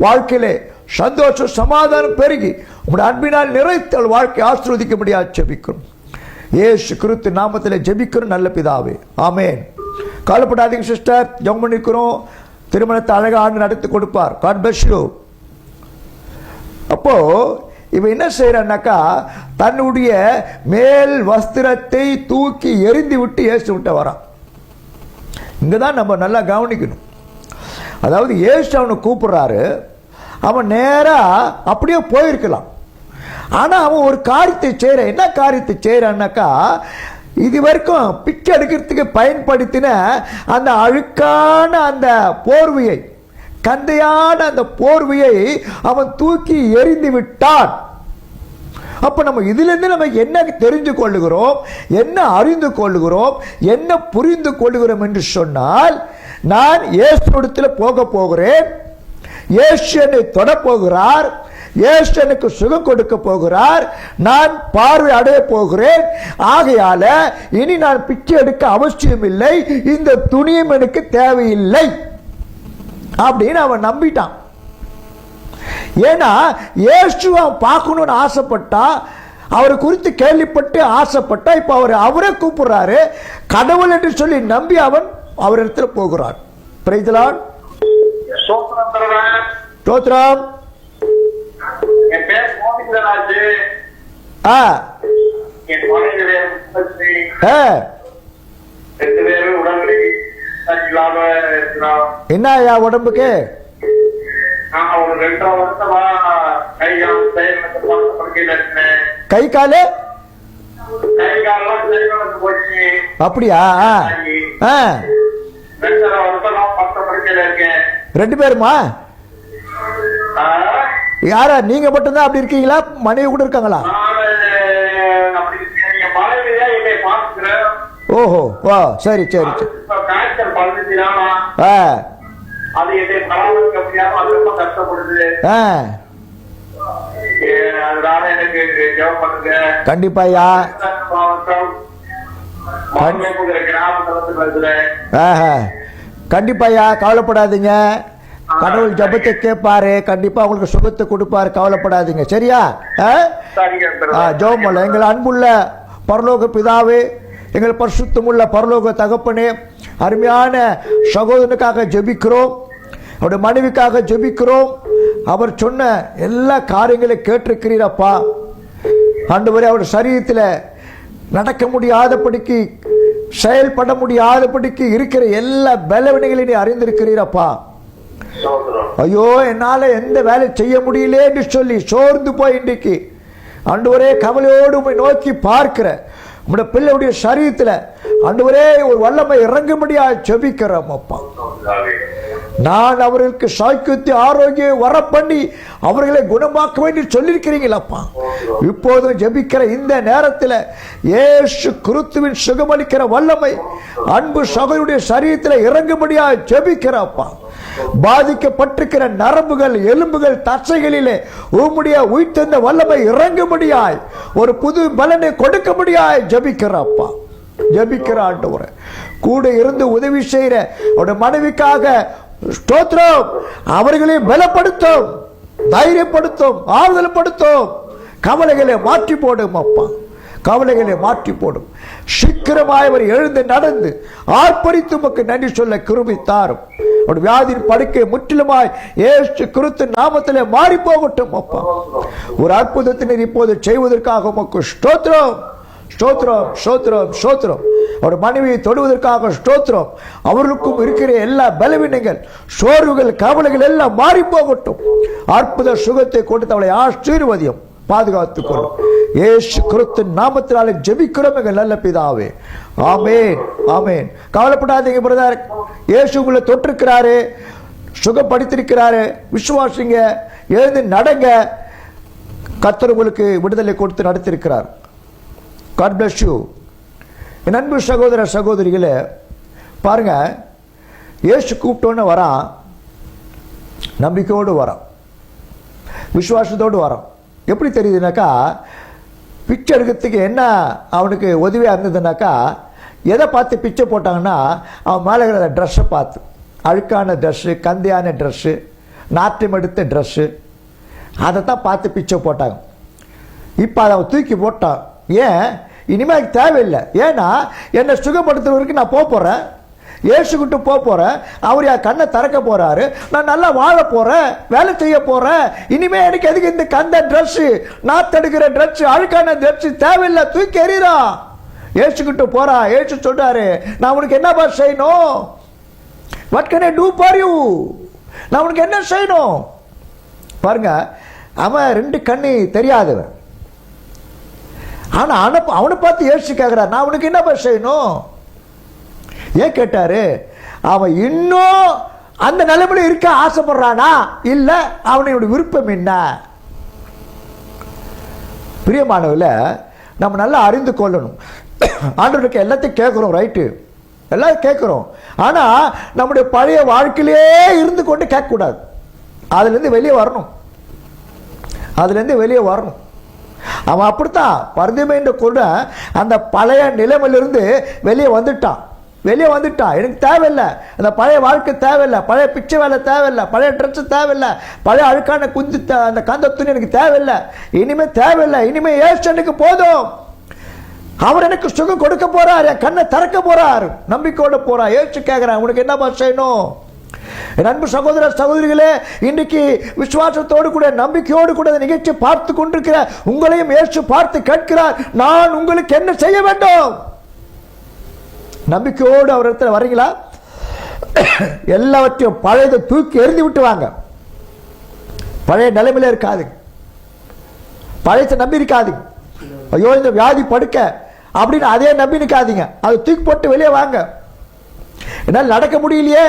வாழ்க்கையிலே சந்தோஷம் சமாதானம் பெருகி உங்களுடைய அன்பினால் நிறைத்தல் வாழ்க்கை ஆசீர்வதிக்க முடியாது ஜெபிக்கிறோம். இயேசு கிறிஸ்து நாமத்தில் ஜெபிக்கிறோம் நல்ல பிதாவே, ஆமென். கவலைப்படாதீங்க சிஸ்டர், ஜெபம் பண்ணிக்கிறோம். திருமணத்தை அழகாக நடத்தி கொடுப்பார். God bless you. அப்போ இவன் என்ன செய்யறான்னாக்கா, தன்னுடைய மேல் வஸ்திரத்தை தூக்கி எறிந்து விட்டு இயேசு விட்டு வரான். இங்கதான் நம்ம நல்லா கவனிக்கணும். அதாவது இயேசு அவனை கூப்பிடுறாரு, அவன் நேரா அப்படியே போயிருக்கலாம். ஆனா அவன் ஒரு காரியத்தை செய்யற. என்ன காரியத்தை செய்யறான்னாக்கா, இது வரைக்கும் பிச்சை எடுக்கிறதுக்கு பயன்படுத்தின அந்த அழுக்கான அந்த போர்வையை, கந்தையான அந்த போர்வையை அவன் தூக்கி எறிந்து விட்டான். அப்ப நம்ம இதுல இருந்து நம்ம என்ன தெரிந்து கொள்ளுகிறோம், என்ன அறிந்து கொள்ளுகிறோம், என்ன புரிந்து கொள்ளுகிறோம் என்று சொன்னால், நான் இயேசுவிடத்தில் போக போகிறேன், இயேசு என்னை தொட போகிறார், இயேசு எனக்கு சுகம் கொடுக்க போகிறார், நான் பார்வை அடைய போகிறேன். ஆகையால இனி நான் பிச்சை எடுக்க அவசியம் இல்லை, இந்த துணியும் எனக்கு தேவையில்லை அப்படின்னு அவன் நம்பிட்டான். ஏன்னா இயேசு அவன் பார்க்கணும்னு ஆசைப்பட்டா, அவரை குறித்து கேள்விப்பட்டு ஆசைப்பட்டா, இப்ப அவரே கூப்பிடுறாரு, கடவுள் என்று சொல்லி நம்பி அவன் அவரிடத்துல போகிறான். Price the Lord. ஸ்தோத்திரம். என் பேர் கோவிந்தராஜ். என் மனைவி பேர் முத்தஸ்ரீ. 2 பேரும் உடம்புக்கு இல்லாம இருக்கிறோம். என்ன ஐயா உடம்புக்கு? நான் ஒரு 2 வருஷமா கை கால் படுக்கையில இருக்கேன். கை காலு காலெல்லாம் போச்சு. அப்படியா? 2 வருஷமா படுக்கையில இருக்கேன். 2 பேருமா? யாரா? நீங்க மட்டும்தான் அப்படி இருக்கீங்களா? மனைவி கூட இருக்காங்களா? ஓஹோ, ஓ, சரி சரி சரி. கண்டிப்பாயா. கண்டிப்பாயா, கவலைப்படாதீங்க. கடவுள் ஜெபத்தை கேட்பாரு, கண்டிப்பா உங்களுக்கு சுகத்தை கொடுப்பாரு, கவலைப்படாதீங்க. சரியா? ஜெபம் பண்ணல. எங்கள் அன்புள்ள பரலோக பிதாவே, எங்கள் பரிசுத்தமுள்ள பரலோக தகப்பனே, அருமையான சகோதரனுக்காக ஜெபிக்கிறோம், அவருடைய மனைவிக்காக ஜெபிக்கிறோம். அவர் சொன்ன எல்லா காரியங்களையும் கேட்டிருக்கிறீரப்பா. ஆண்டவரே, அவருடைய சரீரத்தில் நடக்க முடியாதபடிக்கு, செயல்பட முடியாதபடிக்கு இருக்கிற எல்லா பலவீனங்களையும் அறிந்திருக்கிறீரப்பா. ஐயோ, என்னால எந்த வேலை செய்ய முடியல என்று சொல்லி சோர்ந்து போய் இன்றைக்கு ஆண்டவரே கவலையோடு உம்மை நோக்கி பார்க்கிற உம்முடைய பிள்ளையுடைய சரீரத்தில் ஆண்டவரே ஒரு வல்லமை இறங்கும்படியா ஜெபிக்கிறோம் அப்பா. நான் அவர்களுக்கு சௌக்கியத்தை ஆரோக்கியம் வர பண்ணி அவர்களை குணமாக்க வேண்டி சொல்லியிருக்கிறீங்களப்பா. இப்போதும் ஜெபிக்கிற இந்த நேரத்தில் இயேசு கிறிஸ்துவின் சுகமளிக்கிற வல்லமை அன்பு சகோதரனுடைய சரீரத்தில் இறங்கும்படியா ஜெபிக்கிறப்பா. பாதிக்கப்பட்டிருக்கிற நரம்புகள், எலும்புகள், தசைகளிலே உம்முடைய உயிர்த்தெழுந்த வல்லமை இறங்கும்படியாய் ஒரு புது பலனை கொடுக்கும்படியாய் ஜெபிக்கிறப்பா. ஜெபிக்கிற ஆண்டவரே, கூட இருந்து உதவி செய்கிற அவருடைய மனைவிக்காக ஸ்தோத்திரம். அவர்களை பலப்படுத்தும், தைரியப்படுத்தும், ஆறுதல் படுத்தும். கவலைகளை மாற்றி போடும் அப்பா, கவலைகளை மாற்றி போடும். சீக்கிரமாய் அவர் எழுந்து நடந்து ஆர்ப்பரித்து உமக்கு நன்றி சொல்ல கிருபை தாரும். வியாதியின் படுக்கை முற்றிலுமாய் இயேசு கிறிஸ்து நாமத்திலே மாறி போகட்டும் அப்பா. ஒரு அற்புதத்தினர் இப்போது செய்வதற்காக உமக்கு ஸ்தோத்திரம், ஸ்தோத்திரம், ஸ்தோத்திரம், ஸ்தோத்திரம். அவர் மனைவியை தொடுவதற்காக ஸ்தோத்திரம். அவர்களுக்கும் இருக்கிற எல்லா பலவீனங்கள், சோர்வுகள், கவலைகள் எல்லாம் மாறி போகட்டும். அற்புத சுகத்தை கொடுத்து அவளை ஆசீர்வதியும், பாதுகாத்துக் கொள்ளும். இயேசு கிறிஸ்து நாமத்தினாலே ஜெபிக்கிறோம் எங்கள் நல்ல பிதாவே. ஆமென், ஆமென். கவலைப்படாதீங்க பிரதர், இயேசு உங்களை தொட்டிருக்கிறாரு, சுகப்படுத்திருக்கிறாரு. விசுவாசிங்க, எழுந்து நடங்க. கர்த்தர் உங்களுக்கு விடுதலை கொடுத்து நடத்திருக்கிறார். God bless you. என் அன்பு சகோதர சகோதரிகளே, பாருங்க, இயேசு கூப்பிட்டோன்னு வரான், நம்பிக்கையோடு வரான், விசுவாசத்தோடு வரான். எப்படி தெரியுதுனாக்கா, பிச்சை எடுக்கிறதுக்கு என்ன அவனுக்கு உதவியாக இருந்ததுனாக்கா, எதை பார்த்து பிச்சை போட்டாங்கன்னா, அவன் மேலே இருக்கிற ட்ரெஸ்ஸை பார்த்து, அழுக்கான ட்ரெஸ்ஸு, கந்தையான ட்ரெஸ்ஸு, நாற்றம் எடுத்த ட்ரெஸ்ஸு, அதை தான் பார்த்து பிச்சை போட்டாங்க. இப்போ அதை அவன் தூக்கி போட்டான். ஏன்? இனிமேல் தேவையில்லை. ஏன்னா என்னை சுகப்படுத்துறவருக்கு நான் போகிறேன், இயேசுக்கிட்டு போகிறேன், அவர் என் கண்ணை திறக்க போகிறாரு, நான் நல்லா வாழ போகிறேன், வேலை செய்ய போகிறேன். இனிமேல் எனக்கு எதுக்கு இந்த கந்த ட்ரெஸ்ஸு, நாத்தெடுக்கிற ட்ரெஸ்ஸு, அழுக்கான ட்ரெஸ்ஸு தேவையில்லை, தூக்கி எறிறா. இயேசுக்கிட்டு போகிறா. இயேசு சொல்கிறாரு, நான் உனக்கு என்னப்பா செய்யணும்? What can I do for you? நான் உனக்கு என்ன செய்யணும்? பாருங்க, அவன் 2 கண்ணு தெரியாதவன். ஆனா அவனை பார்த்து இயேசு கேட்கிறார், நான் உனக்கு என்ன செய்யணும்? ஏன் கேட்டாரு? அவன் இன்னும் அந்த நிலைமையில இருக்க ஆசைப்படுறானா, இல்ல அவனுடைய விருப்பம் என்ன? பிரியமானவர்களே, நம்ம நல்லா அறிந்து கொள்ளணும். ஆண்டவருக்கு எல்லாத்தையும் கேட்கிறோம், ரைட்டு, எல்லாம் கேட்கிறோம். ஆனா நம்முடைய பழைய வாழ்க்கையிலே இருந்து கொண்டு கேட்கக்கூடாது. அதுலேருந்து வெளியே வரணும், அதுலேருந்து வெளியே வரணும். அவன் அப்படித்தான் பரிதேமைன்ற கூட அந்த பழைய நிலைமையிலிருந்து வெளியே வந்துட்டான். எனக்கு தேவையில்லை, அந்த பழைய வாழ்க்கை தேவையில்லை, பழைய பிச்சை வேலை தேவையில்லை, பழைய ட்ரெஸ் தேவையில்லை, பழைய அழுக்கான குஞ்சு அந்த கந்த துணி எனக்கு தேவையில்லை, இனிமே தேவையில்லை, இனிமே ஏசனுக்கு போதும். அவர் எனக்கு சுகம் கொடுக்க போறார், என் கண்ணை திறக்க போறார், நம்பிக்கையோட போறார். ஏசு கேட்கிறேன், உனக்கு என்ன செய்யணும்? என் அன்பு சகோதர சகோதரிகளே, இன்றைக்கு விசுவாசத்தோடு கூட நம்பிக்கையோடு கூட நிகழ்ச்சி பார்த்து கொண்டிருக்கிற உங்களையும் இயேசு பார்த்து கேட்கிறார், நான் உங்களுக்கு என்ன செய்ய வேண்டும்? நம்பிக்கையோடு அவர் இடத்துல வரீங்களா? எல்லாவற்றையும் பழையதை தூக்கி எறிந்து விட்டு வாங்க. பழைய நிலைமையில இருக்காது, பழைய நம்பி இருக்காது. ஐயோ இந்த வியாதி படுக்க அப்படின்னு அதே நம்பி நிற்காதீங்க. அதை தூக்கி போட்டு வெளியே வாங்க. என்னால் நடக்க முடியலையே,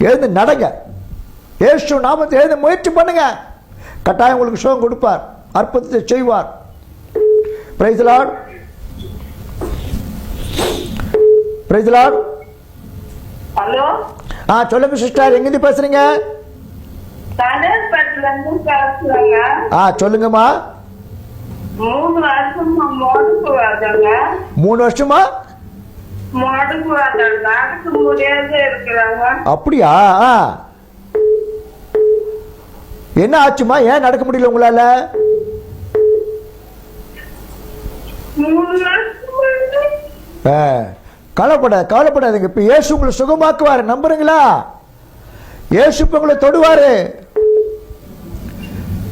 எழுந்து நடங்க. இயேசு நாமத்தை எழுந்து முயற்சி பண்ணுங்க. கட்டாயம் உங்களுக்கு சுகம் கொடுப்பார், அற்புதத்தை செய்வார். Price the Lord, price the lord. Hello, சொல்லுங்க சிஸ்டர், எங்கிருந்து பேசுறீங்க? சொல்லுங்கம்மா. 3 வருஷமா மோடுக்கு வந்தாங்க. 3 வருஷமா மோடுக்கு வந்தாங்க, நடக்க முடியாத இருக்கிறாங்க. அப்படியா? என்ன ஆச்சுமா? ஏன் நடக்க முடியல உங்களால? 3 வருஷமா. கவலைப்படாதீங்க. இப்ப இயேசு உங்களை சுகமாக்குவாரு, நம்புறீங்களா? இயேசு இப்ப உங்களை தொடுவாரு,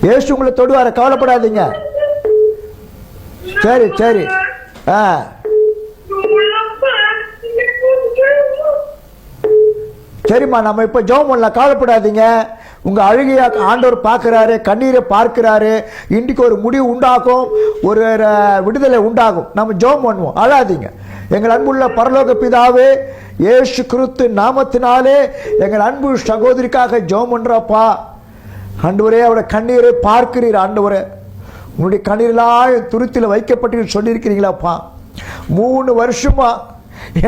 இயேசு உங்களை தொடுவாரு, கவலைப்படாதீங்க. சரி சரி. சரிம்மா, நம்ம இப்ப ஜெபம் பண்ணலாம், கவலைப்படாதீங்க. உங்க அழுகைய ஆண்டவர் பார்க்கிறாரு, கண்ணீரை பார்க்கிறாரு. இன்றைக்கு ஒரு முடிவு உண்டாகும், ஒரு விடுதலை உண்டாகும். நம்ம ஜெபம் பண்ணுவோம், அழாதீங்க. எங்கள் அன்புள்ள பரலோக பிதாவே, இயேசு கிறிஸ்து நாமத்தினாலே எங்கள் அன்பு சகோதரிக்காக ஜெபம் பண்றப்பா. ஆண்டவரே, அவருடைய கண்ணீரை பார்க்கிறீர். ஆண்டவரே, உன்னுடைய கண்ணீரெல்லாம் துருத்தில வைக்கப்பட்டு சொல்லியிருக்கிறீங்களாப்பா. 3 வருஷமா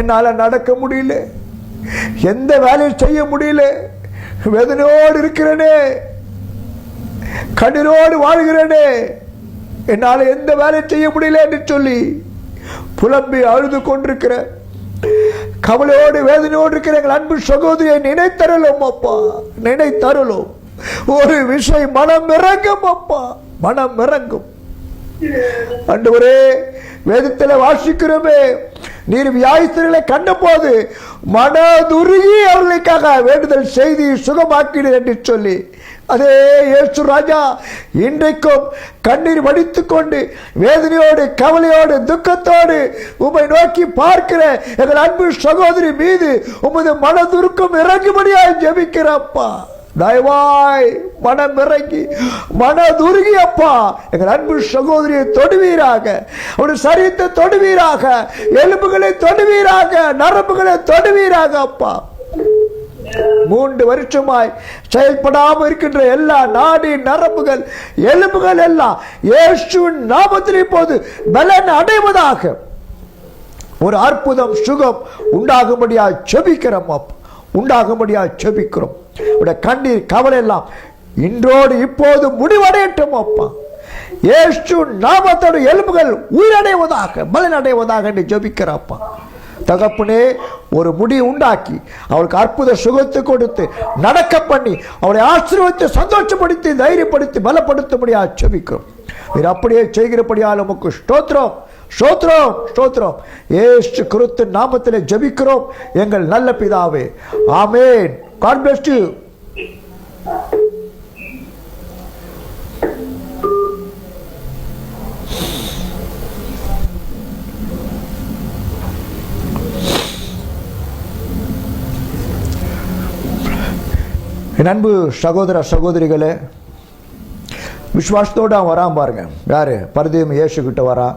என்னால நடக்க முடியல, எந்த வேலையும் செய்ய முடியல, வேதனையோடு இருக்கிறேனே, கண்ணீரோடு வாழ்கிறேனே, என்னால எந்த வேலையும் செய்ய முடியல என்று சொல்லி புலம்பி அழுது கொண்டிருக்கிற, கவலையோடு வேதனையோடு இருக்கிற எங்கள் அன்பு சகோதரியை நினைத்தருளும் அப்பா, நினைத்தருளும். ஒரு விஷயம் மனம் இறங்கும் அப்பா, மனம் இறங்கும். ஆண்டவரே, வேதத்தில் வாசிக்கிறோமே, நீர் வியாதிஸ்தர்களை கண்ட போது மனதுருகி அவர்களுக்காக வேண்டுதல் செய்தி சுகமாக்கினீர் என்று சொல்லி, அதே இயேசு ராஜா இன்றைக்கும் கண்ணீர் வடித்துக் கொண்டு வேதனையோடு கவலையோடு துக்கத்தோடு உம்மை நோக்கி பார்க்கிற எங்கள் அன்பு சகோதரி மீது உமது மனதுருக்கம் இறங்கும்படியாய் ஜெபிக்கிறப்பா. தயவாய் மனம் இறங்கி மனதுருகி அப்பா எங்கள் அன்பு சகோதரியை தொடுவீராக, அவருடைய சரீரத்தை தொடுவீராக, எலும்புகளை தொடுவீராக, நரம்புகளை தொடுவீராக அப்பா. 3 வருஷமாய் செயல்படாமல் இருக்கின்ற எல்லா நாடி நரம்புகள் எலும்புகள் எல்லாம் இயேசுவின் நாமத்தில் இப்போது பலன் அடைவதாக ஒரு அற்புதம் சுகம் உண்டாகும்படியாக ஜெபிக்கிறோம் அப்பா, உண்டாகும்படியாக ஜெபிக்கிறோம். கண்ணீர் கவலை எல்லாம் இன்றோடு இப்போது முடிவடையட்டும் அப்பா. இயேசு நாமத்தோட எலும்புகள் உயிரடைவதாக பலன் அடைவதாக என்று ஜெபிக்கிறப்பா. தகப்பனே, ஒரு முடிவு உண்டாக்கி அவளுக்கு அற்புத சுகத்தை கொடுத்து நடக்க பண்ணி அவளை ஆசீர்வதித்து சந்தோஷப்படுத்தி தைரியப்படுத்தி பலப்படுத்தும்படியாக ஜெபிக்கிறோம். நீர் அப்படியே செய்கிறபடியால் உமக்கு ஸ்தோத்திரம், ஸ்தோத்திரம், ஸ்தோத்திரம். இயேசு கிறிஸ்து நாமத்திலே ஜெபிக்கிறோம் எங்கள் நல்ல பிதாவே, ஆமென். God bless you. என் அன்பு சகோதர சகோதரிகளே, விசுவாசத்தோடு அவன் வரான் பாருங்க. யாரு? பரிதேமி இயேசுகிட்ட வரான்.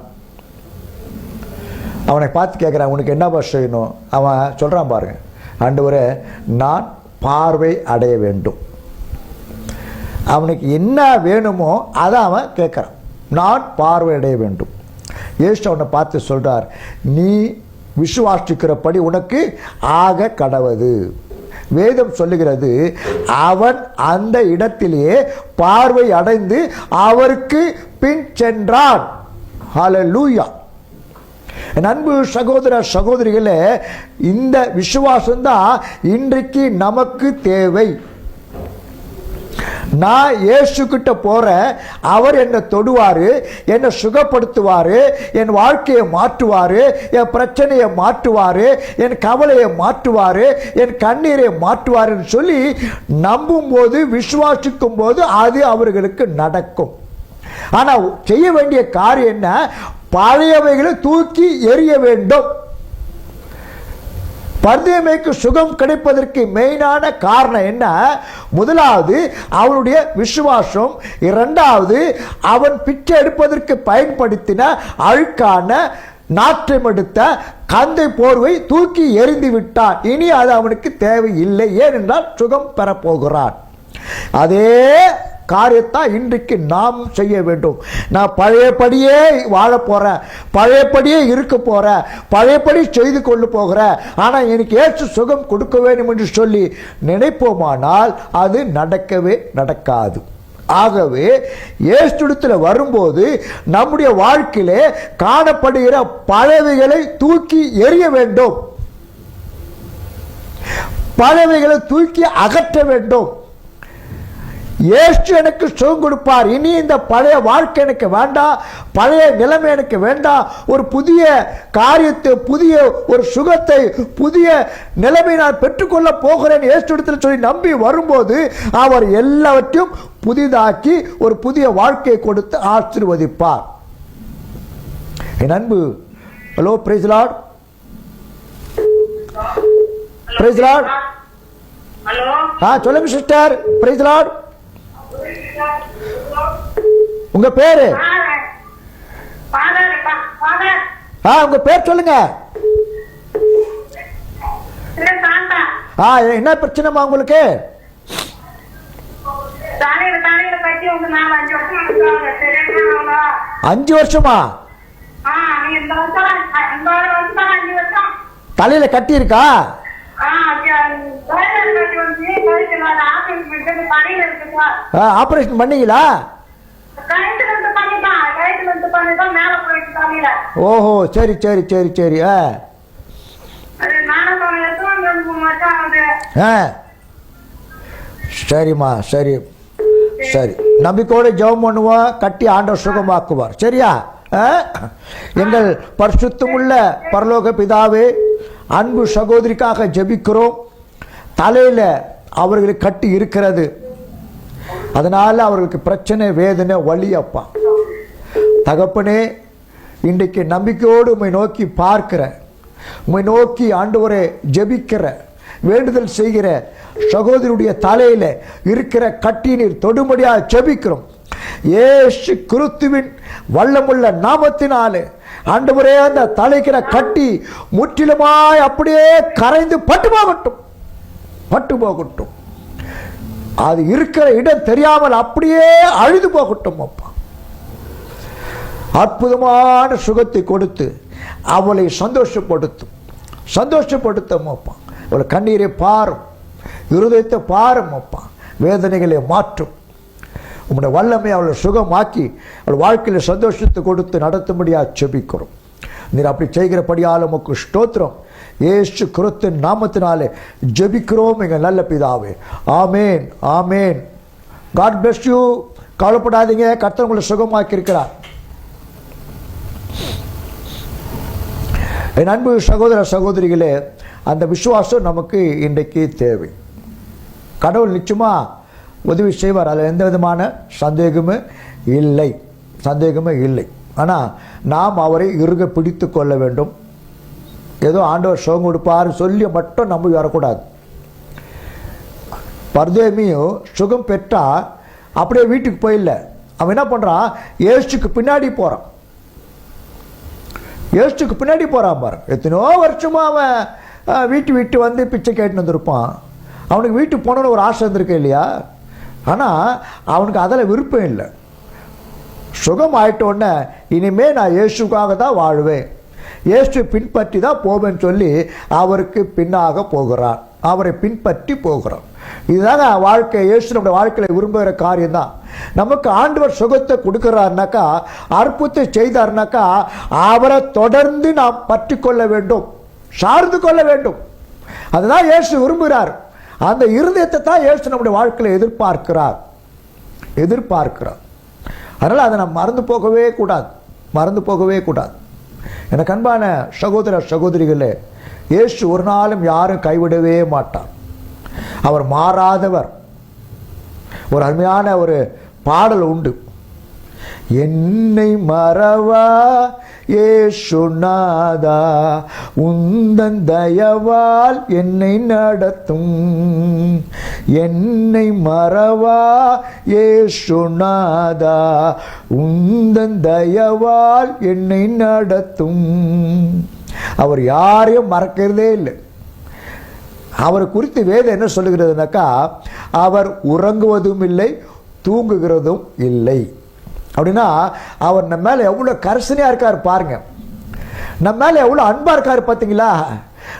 அவனை பார்த்து கேட்குறான், உனக்கு என்னப்பா செய்யணும்? அவன் சொல்கிறான் பாருங்க, ஆண்டவரே நான் பார்வை அடைய வேண்டும். அவனுக்கு என்ன வேணுமோ அதை அவன் கேட்குறான். நான் பார்வை அடைய வேண்டும். இயேசு அவனை பார்த்து சொல்கிறார், நீ விசுவாசிக்கிறபடி உனக்கு ஆக கடவது. வேதம் சொல்லுகிறது, அவன் அந்த இடத்திலேயே பார்வை அடைந்து அவருக்கு பின் சென்றான். ஹல்லேலூயா. என் அன்பு சகோதர சகோதரிகளே, இந்த விசுவாசம்தான் இன்றைக்கு நமக்கு தேவை. நான் இயேசு கிட்ட போறேன், அவர் என்னை தொடுவாரு, என்னை சுகப்படுத்துவாரு, என் வாழ்க்கையை மாற்றுவாரு, என் பிரச்சனையை மாற்றுவாரு, என் கவலையை மாற்றுவாரு, என் கண்ணீரை மாற்றுவாருன்னு சொல்லி நம்பும் போது, விசுவாசிக்கும் போது அது அவர்களுக்கு நடக்கும். ஆனா செய்ய வேண்டிய காரியம் என்ன? பழையவைகளை தூக்கி எறிய வேண்டும். பரிதேமிக்கு சுகம் கிடைப்பதற்கு மெயினான காரணம் என்ன? முதலாவது அவனுடைய விசுவாசம், இரண்டாவது அவன் பிச்சை எடுப்பதற்கு பயன்படுத்தின அழுக்கான நாற்றம் எடுத்த கந்தை போர்வை தூக்கி எறிந்து விட்டான். இனி அது அவனுக்கு தேவையில்லை. ஏனென்றால் சுகம் பெறப்போகிறான். அதே காரியத்தான் இன்றைக்கு நாம் செய்ய வேண்டும். நான் பழையபடியே வாழ போறேன், பழையபடியே இருக்க போறேன், பழையபடி செய்து கொண்டு போகிறேன், ஆனா எனக்கு ஏற்று சுகம் கொடுக்க வேண்டும் என்று சொல்லி நினைப்போமானால் அது நடக்கவே நடக்காது. ஆகவே இயேசுவிடத்தில் வரும்போது நம்முடைய வாழ்க்கையிலே காணப்படுகிற பழையவைகளை தூக்கி எறிய வேண்டும், பழையவைகளை தூக்கி அகற்ற வேண்டும். இயேசு எனக்கு சுகம் கொடுப்பார். இனி இந்த பழைய வாழ்க்கை எனக்கு வேண்டாம், பழைய நிலைமை எனக்கு வேண்டாம், ஒரு புதிய காரியத்தை, புதிய ஒரு சுகத்தை, புதிய நிலைமை நான் பெற்றுக்கொள்ள போகிறேன் இயேசுவிடத்தில் சொல்லி நம்பி வரும்போது அவர் எல்லாவற்றையும் புதிதாக்கி ஒரு புதிய வாழ்க்கையை கொடுத்து ஆசீர்வதிப்பார். என் அன்பு, hello, praise Lord, praise Lord. சொல்லுங்க சிஸ்டர், பிரைஸ் லார்ட். உங்க பேரு? உங்க பேர் சொல்லுங்க. என்ன பிரச்சனைமா உங்களுக்கு? 5 வருஷமா? தலையில கட்டி இருக்கா? ஆபரேஷன் பண்ணீங்களா? ஓஹோ, சரி சரி சரி சரி. சரிம்மா, சரி சரி. நம்பிக்கையோட ஜெபம் பண்ணுவோம், கட்டி ஆண்டவர் சுகமாக்குவார். சரியா? எங்கள் பரிசுத்தமுள்ள பரலோக பிதாவே, அன்பு சகோதரிக்காக ஜெபிக்கிறோம். தலையில அவர்களுக்கு கட்டி இருக்கிறது, அதனால அவர்களுக்கு பிரச்சனை, வேதனை, வலி. அப்பா தகப்பனே, இன்றைக்கு நம்பிக்கையோடு உம்மை நோக்கி பார்க்கிற, உம்மை நோக்கி ஆண்டவரே ஜெபிக்கிற, வேண்டுதல் செய்கிற சகோதரியுடைய தலையில இருக்கிற கட்டி நீர் தொடும்படியாக ஜெபிக்கிறோம். இயேசு கிறிஸ்துவின் வல்லமுள்ள நாமத்தினாலே ஆண்டவரே, அந்த தலைக்கிற கட்டி முற்றிலுமாய் அப்படியே கரைந்து பட்டு போகட்டும், பட்டு போகட்டும். அது இருக்கிற இடம் தெரியாமல் அப்படியே அழுது போகட்டும். அப்பா அற்புதமான சுகத்தை கொடுத்து அவளை சந்தோஷப்படுத்தும், சந்தோஷப்படுத்தும். அப்பா அவளை கண்ணீரை பாரும், இருதயத்தை பாரும். அப்பா வேதனைகளை மாற்றும். உம்முடைய வல்லமை அவளை சுகமாக்கி அவள் வாழ்க்கையில் சந்தோஷத்தை கொடுத்து நடத்தும்படியாக ஜெபிக்கிறோம். நீர் அப்படி செய்கிறபடியால் உமக்கு ஸ்தோத்திரம். இயேசு கிறிஸ்துவின் நாமத்தினாலே ஜெபிக்கிறோம் எங்கள் நல்ல பிதாவே. ஆமேன், ஆமேன். God bless you. கவலைப்படாதீங்க, கர்த்தர் உங்களை சுகமாக்கி இருக்கிறார். என் அன்பு சகோதர சகோதரிகளே, அந்த விசுவாசம் நமக்கு இன்றைக்கு தேவை. கடவுள் நிச்சயமா உதவி செய்வார், அதில் எந்த விதமான சந்தேகமே இல்லை, சந்தேகமே இல்லை. ஆனால் நாம் அவரை இறுக பிடித்து கொள்ள வேண்டும். ஏதோ ஆண்டவர் சுகம் கொடுப்பார் சொல்லி மட்டும் நம்பி வரக்கூடாது. பர்தேமியும் சுகம் பெற்றா அப்படியே வீட்டுக்கு போயிடல. அவன் என்ன பண்ணுறான், இயேசுக்கு பின்னாடி போகிறான். இயேசுக்கு பின்னாடி போகிறான் பாரு. எத்தனையோ வருஷமாக அவன் வீட்டு வந்து பிச்சை கேட்டுன்னு வந்திருப்பான். அவனுக்கு வீட்டுக்கு போனோன்னு ஒரு ஆசை இருந்திருக்கு இல்லையா? ஆனால் அவனுக்கு அதில் விருப்பம் இல்லை. சுகம் ஆயிட்டோடனே இனிமே நான் இயேசுக்காக தான் வாழ்வேன், இயேசு பின்பற்றி தான் போவேன்னு சொல்லி அவருக்கு பின்னாக போகிறான், அவரை பின்பற்றி போகிறான். இதுதாங்க வாழ்க்கை. இயேசு நம்முடைய வாழ்க்கையில் விரும்புகிற காரியம் தான். நமக்கு ஆண்டவர் சுகத்தை கொடுக்கிறாருனாக்கா, அற்புதத்தை செய்தார்னாக்கா, அவரை தொடர்ந்து நாம் பற்றி கொள்ள வேண்டும், சார்ந்து கொள்ள வேண்டும். அதுதான் இயேசு விரும்புகிறார். அந்த இருதயத்தை தான் இயேசு நம்முடைய வாழ்க்கையில் எதிர்பார்க்கிறார். அதனால் அதை நம்ம மறந்து போகவே கூடாது. எனக்கு அன்பான சகோதர சகோதரிகளே, இயேசு ஒரு நாளும் யாரும் கைவிடவே மாட்டார். அவர் மாறாதவர். ஒரு அருமையான ஒரு பாடல் உண்டு. என்னை மறவா இயேசுநாதா, உந்தன் தயவால் என்னை நடத்தும். என்னை மறவா இயேசுநாதா, உந்தன் தயவால் என்னை நடத்தும். அவர் யாரையும் மறக்கிறதே இல்லை. அவரை குறித்து வேதம் என்ன சொல்லுகிறதுனாக்கா, அவர் உறங்குவதும் இல்லை, தூங்குகிறதும் இல்லை. அப்படின்னா அவர் நம்ம மேலே எவ்வளோ கரிசனையாக இருக்கார் பாருங்க. நம்ம மேலே எவ்வளோ அன்பாக இருக்கார் பார்த்தீங்களா?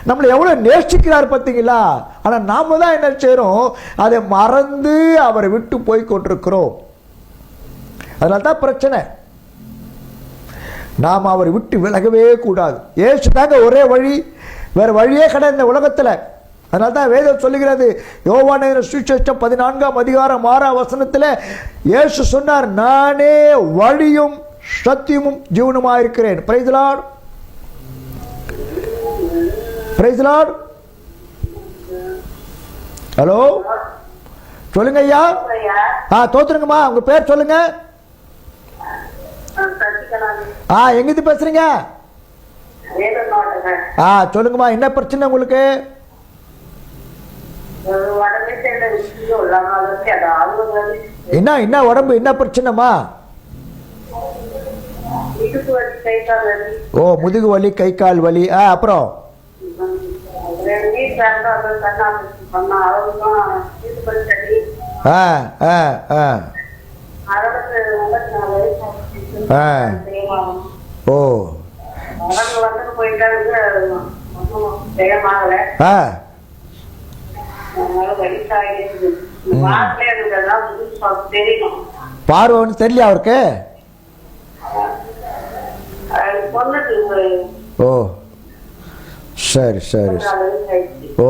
நம்மளை எவ்வளோ நேசிக்கிறார் பார்த்தீங்களா? ஆனால் நாம தான் என்ன செய்கிறோம், அதை மறந்து அவரை விட்டு போய் கொண்டிருக்கிறோம். அதனால தான் பிரச்சனை. நாம் அவரை விட்டு விலகவே கூடாது. ஏசு தாங்க ஒரே வழி, வேற வழியே கிடையாது இந்த உலகத்தில். அதனால தான் வேதம் சொல்லுகிறது, யோவான் சுவிசேஷம் 14ஆம் அதிகாரம் 6ஆம் வசனத்தில் இயேசு சொன்னார், நானே வழியும் சத்தியமும் ஜீவனுமாக இருக்கிறேன். Price the Lord, price the lord. Hello, சொல்லுங்க ஐயா. தோத்துருங்கம்மா, உங்க பேர் சொல்லுங்க. எங்கிருந்து பேசுறீங்க? சொல்லுங்கம்மா, என்ன பிரச்சனை உங்களுக்கு? என்ன உடம்பு, என்ன பிரச்சனைமா? ஓ, முதுகு வலி, கை கால் வலி. அப்புறம் ஓ, பார்வை ஒன்று தெரியல அவருக்கு. ஓ, சரி சரி. ஓ,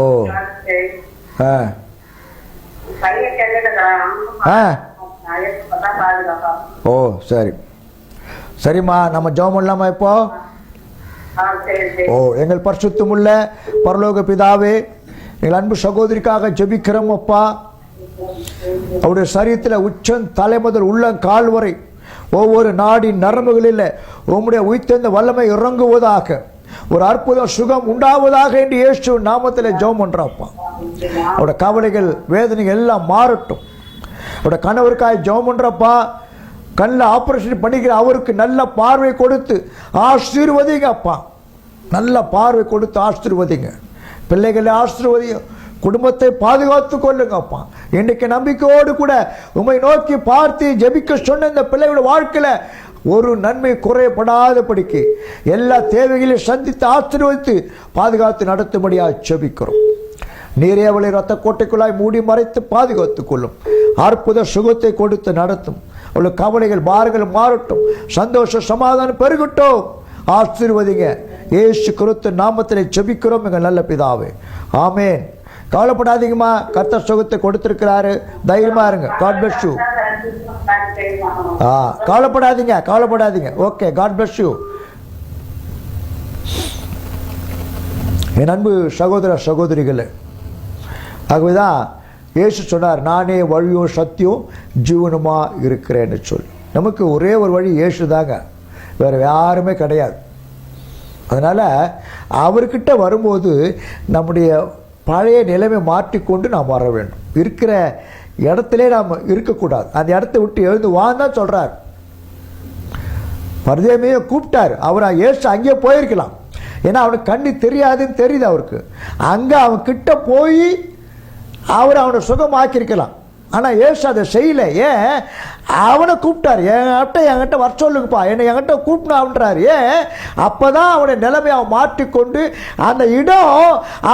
ஓ, சரி சரிம்மா, நம்ம ஜெபம் பண்ணலாமா இப்போ? ஓ, எங்கள் பரிசுத்தமுள்ள பரலோக பிதாவே, எங்கள் அன்பு சகோதரிக்காக ஜெபிக்கிறோம் அப்பா. அவருடைய சரீரத்தில் உச்சம் தலை முதல் உள்ளங்கால் வரை ஒவ்வொரு நாடி நரம்புகளில் உம்முடைய உயிர்த்தெழுந்த வல்லமை இறங்குவதாக, ஒரு அற்புத சுகம் உண்டாவதாக என்று இயேசு நாமத்தில் ஜெபம் பண்றோம்ப்பா. அவருடைய கவலைகள் வேதனைகள் எல்லாம் மாறட்டும். அவருடைய கணவருக்காக ஜெபம் பண்றப்பா. கண்ணில் ஆபரேஷன் பண்ணிக்கிற அவருக்கு நல்ல பார்வை கொடுத்து ஆசீர்வதிங்க அப்பா. நல்ல பார்வை கொடுத்து ஆசீர்வதிங்க. பிள்ளைகளை ஆசீர்வதிங்க. குடும்பத்தை பாதுகாத்து கொள்ளுங்க அப்பா. இன்னைக்கு நம்பிக்கையோடு கூட உம்மை நோக்கி பார்த்து ஜெபிக்க சொன்ன இந்த பிள்ளைகளோட வாழ்க்கையில ஒரு நன்மை குறைபடாதபடிக்கு எல்லா தேவைகளையும் சந்தித்து ஆசீர்வதித்து பாதுகாத்து நடத்தும்படியாக ஜெபிக்கிறோம். நீரே அவளை ரத்த கோட்டைக்குள்ளாய் மூடி மறைத்து பாதுகாத்துக் கொள்ளும். அற்புத சுகத்தை கொடுத்து நடத்தும். அவளுக்கு கவலைகள் பாரங்கள் மாறட்டும். சந்தோஷ சமாதானம் பெருகட்டும். ஆசீர்வதிங்க. இயேசு கிறிஸ்து நாமத்தில் ஜெபிக்கிறோம் எங்கள் நல்ல பிதாவே, ஆமென். கவலைப்படாதீங்கம்மா, கர்த்தர் சுகத்தை கொடுத்திருக்கிறாரு. தைரியமா இருங்க. God bless you. கவலைப்படாதீங்க. Okay, God bless you. என் அன்பு சகோதர சகோதரிகளே, ஆகவேதான் இயேசு சொன்னார், நானே வழியும் சத்தியம் ஜீவனுமா இருக்கிறேன்னு சொல்லி. நமக்கு ஒரே ஒரு வழி இயேசு தாங்க, வேற யாருமே கிடையாது. அதனால அவர்கிட்ட வரும்போது நம்முடைய பழைய நிலைமை மாற்றிக்கொண்டு நாம் வர வேண்டும். இருக்கிற இடத்திலே நாம் இருக்கக்கூடாது. அந்த இடத்தை விட்டு எழுந்து வான்னு தான் சொல்றார். பர்தேமியை கூப்பிட்டார். அவர் ஏசு அங்கேயே போயிருக்கலாம். ஏன்னா அவனுக்கு கண்ணு தெரியாதுன்னு தெரியுது அவருக்கு. அங்கே அவன் கிட்ட போய் அவனை சுகமாக்கியிருக்கலாம். ஆனால் ஏசு அதை செய்யல. ஏன்? அவனை கூப்பிட்டார். என்கிட்ட வர சொல்லுங்கப்பா, என்னை என்கிட்ட கூப்பினான்றார். ஏன்? அப்போதான் அவனை நிலைமையை அவன் மாற்றிக்கொண்டு அந்த இடம்,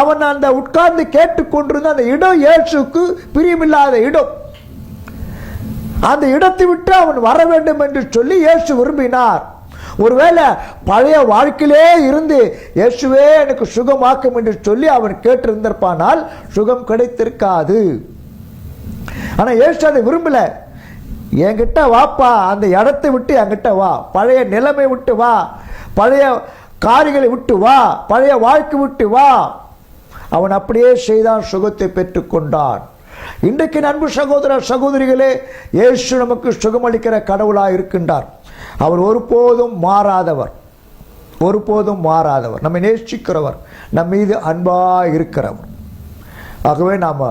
அவன் அந்த உட்கார்ந்து கேட்டுக்கொண்டிருந்த அந்த இடம் இயேசுக்கு பிரியமில்லாத இடம். அந்த இடத்தை விட்டு அவன் வர வேண்டும் என்று சொல்லி இயேசு விரும்பினார். ஒருவேளை பழைய வாழ்க்கையிலே இருந்து இயேசுவே எனக்கு சுகமாக்கும் என்று சொல்லி அவன் கேட்டிருந்திருப்பானால் சுகம் கிடைத்திருக்காது. ஆனா இயேசு அதை விரும்பல. என்கிட்ட வாப்பா, அந்த இடத்தை விட்டு என்கிட்ட வா, பழைய நிலைமை விட்டு வா, பழைய காரியங்களை விட்டு வா, பழைய வாழ்க்கை விட்டு வா. அவன் அப்படியே செய்தான், சுகத்தை பெற்றுக்கொண்டான். இன்றைக்கு அன்பு சகோதர சகோதரிகளே, இயேசு நமக்கு சுகமளிக்கிற கடவுளாக இருக்கின்றார். அவர் ஒருபோதும் மாறாதவர், ஒருபோதும் மாறாதவர், நம்மை நேசிக்கிறவர், நம் மீது அன்பாக இருக்கிறவர். ஆகவே நாம்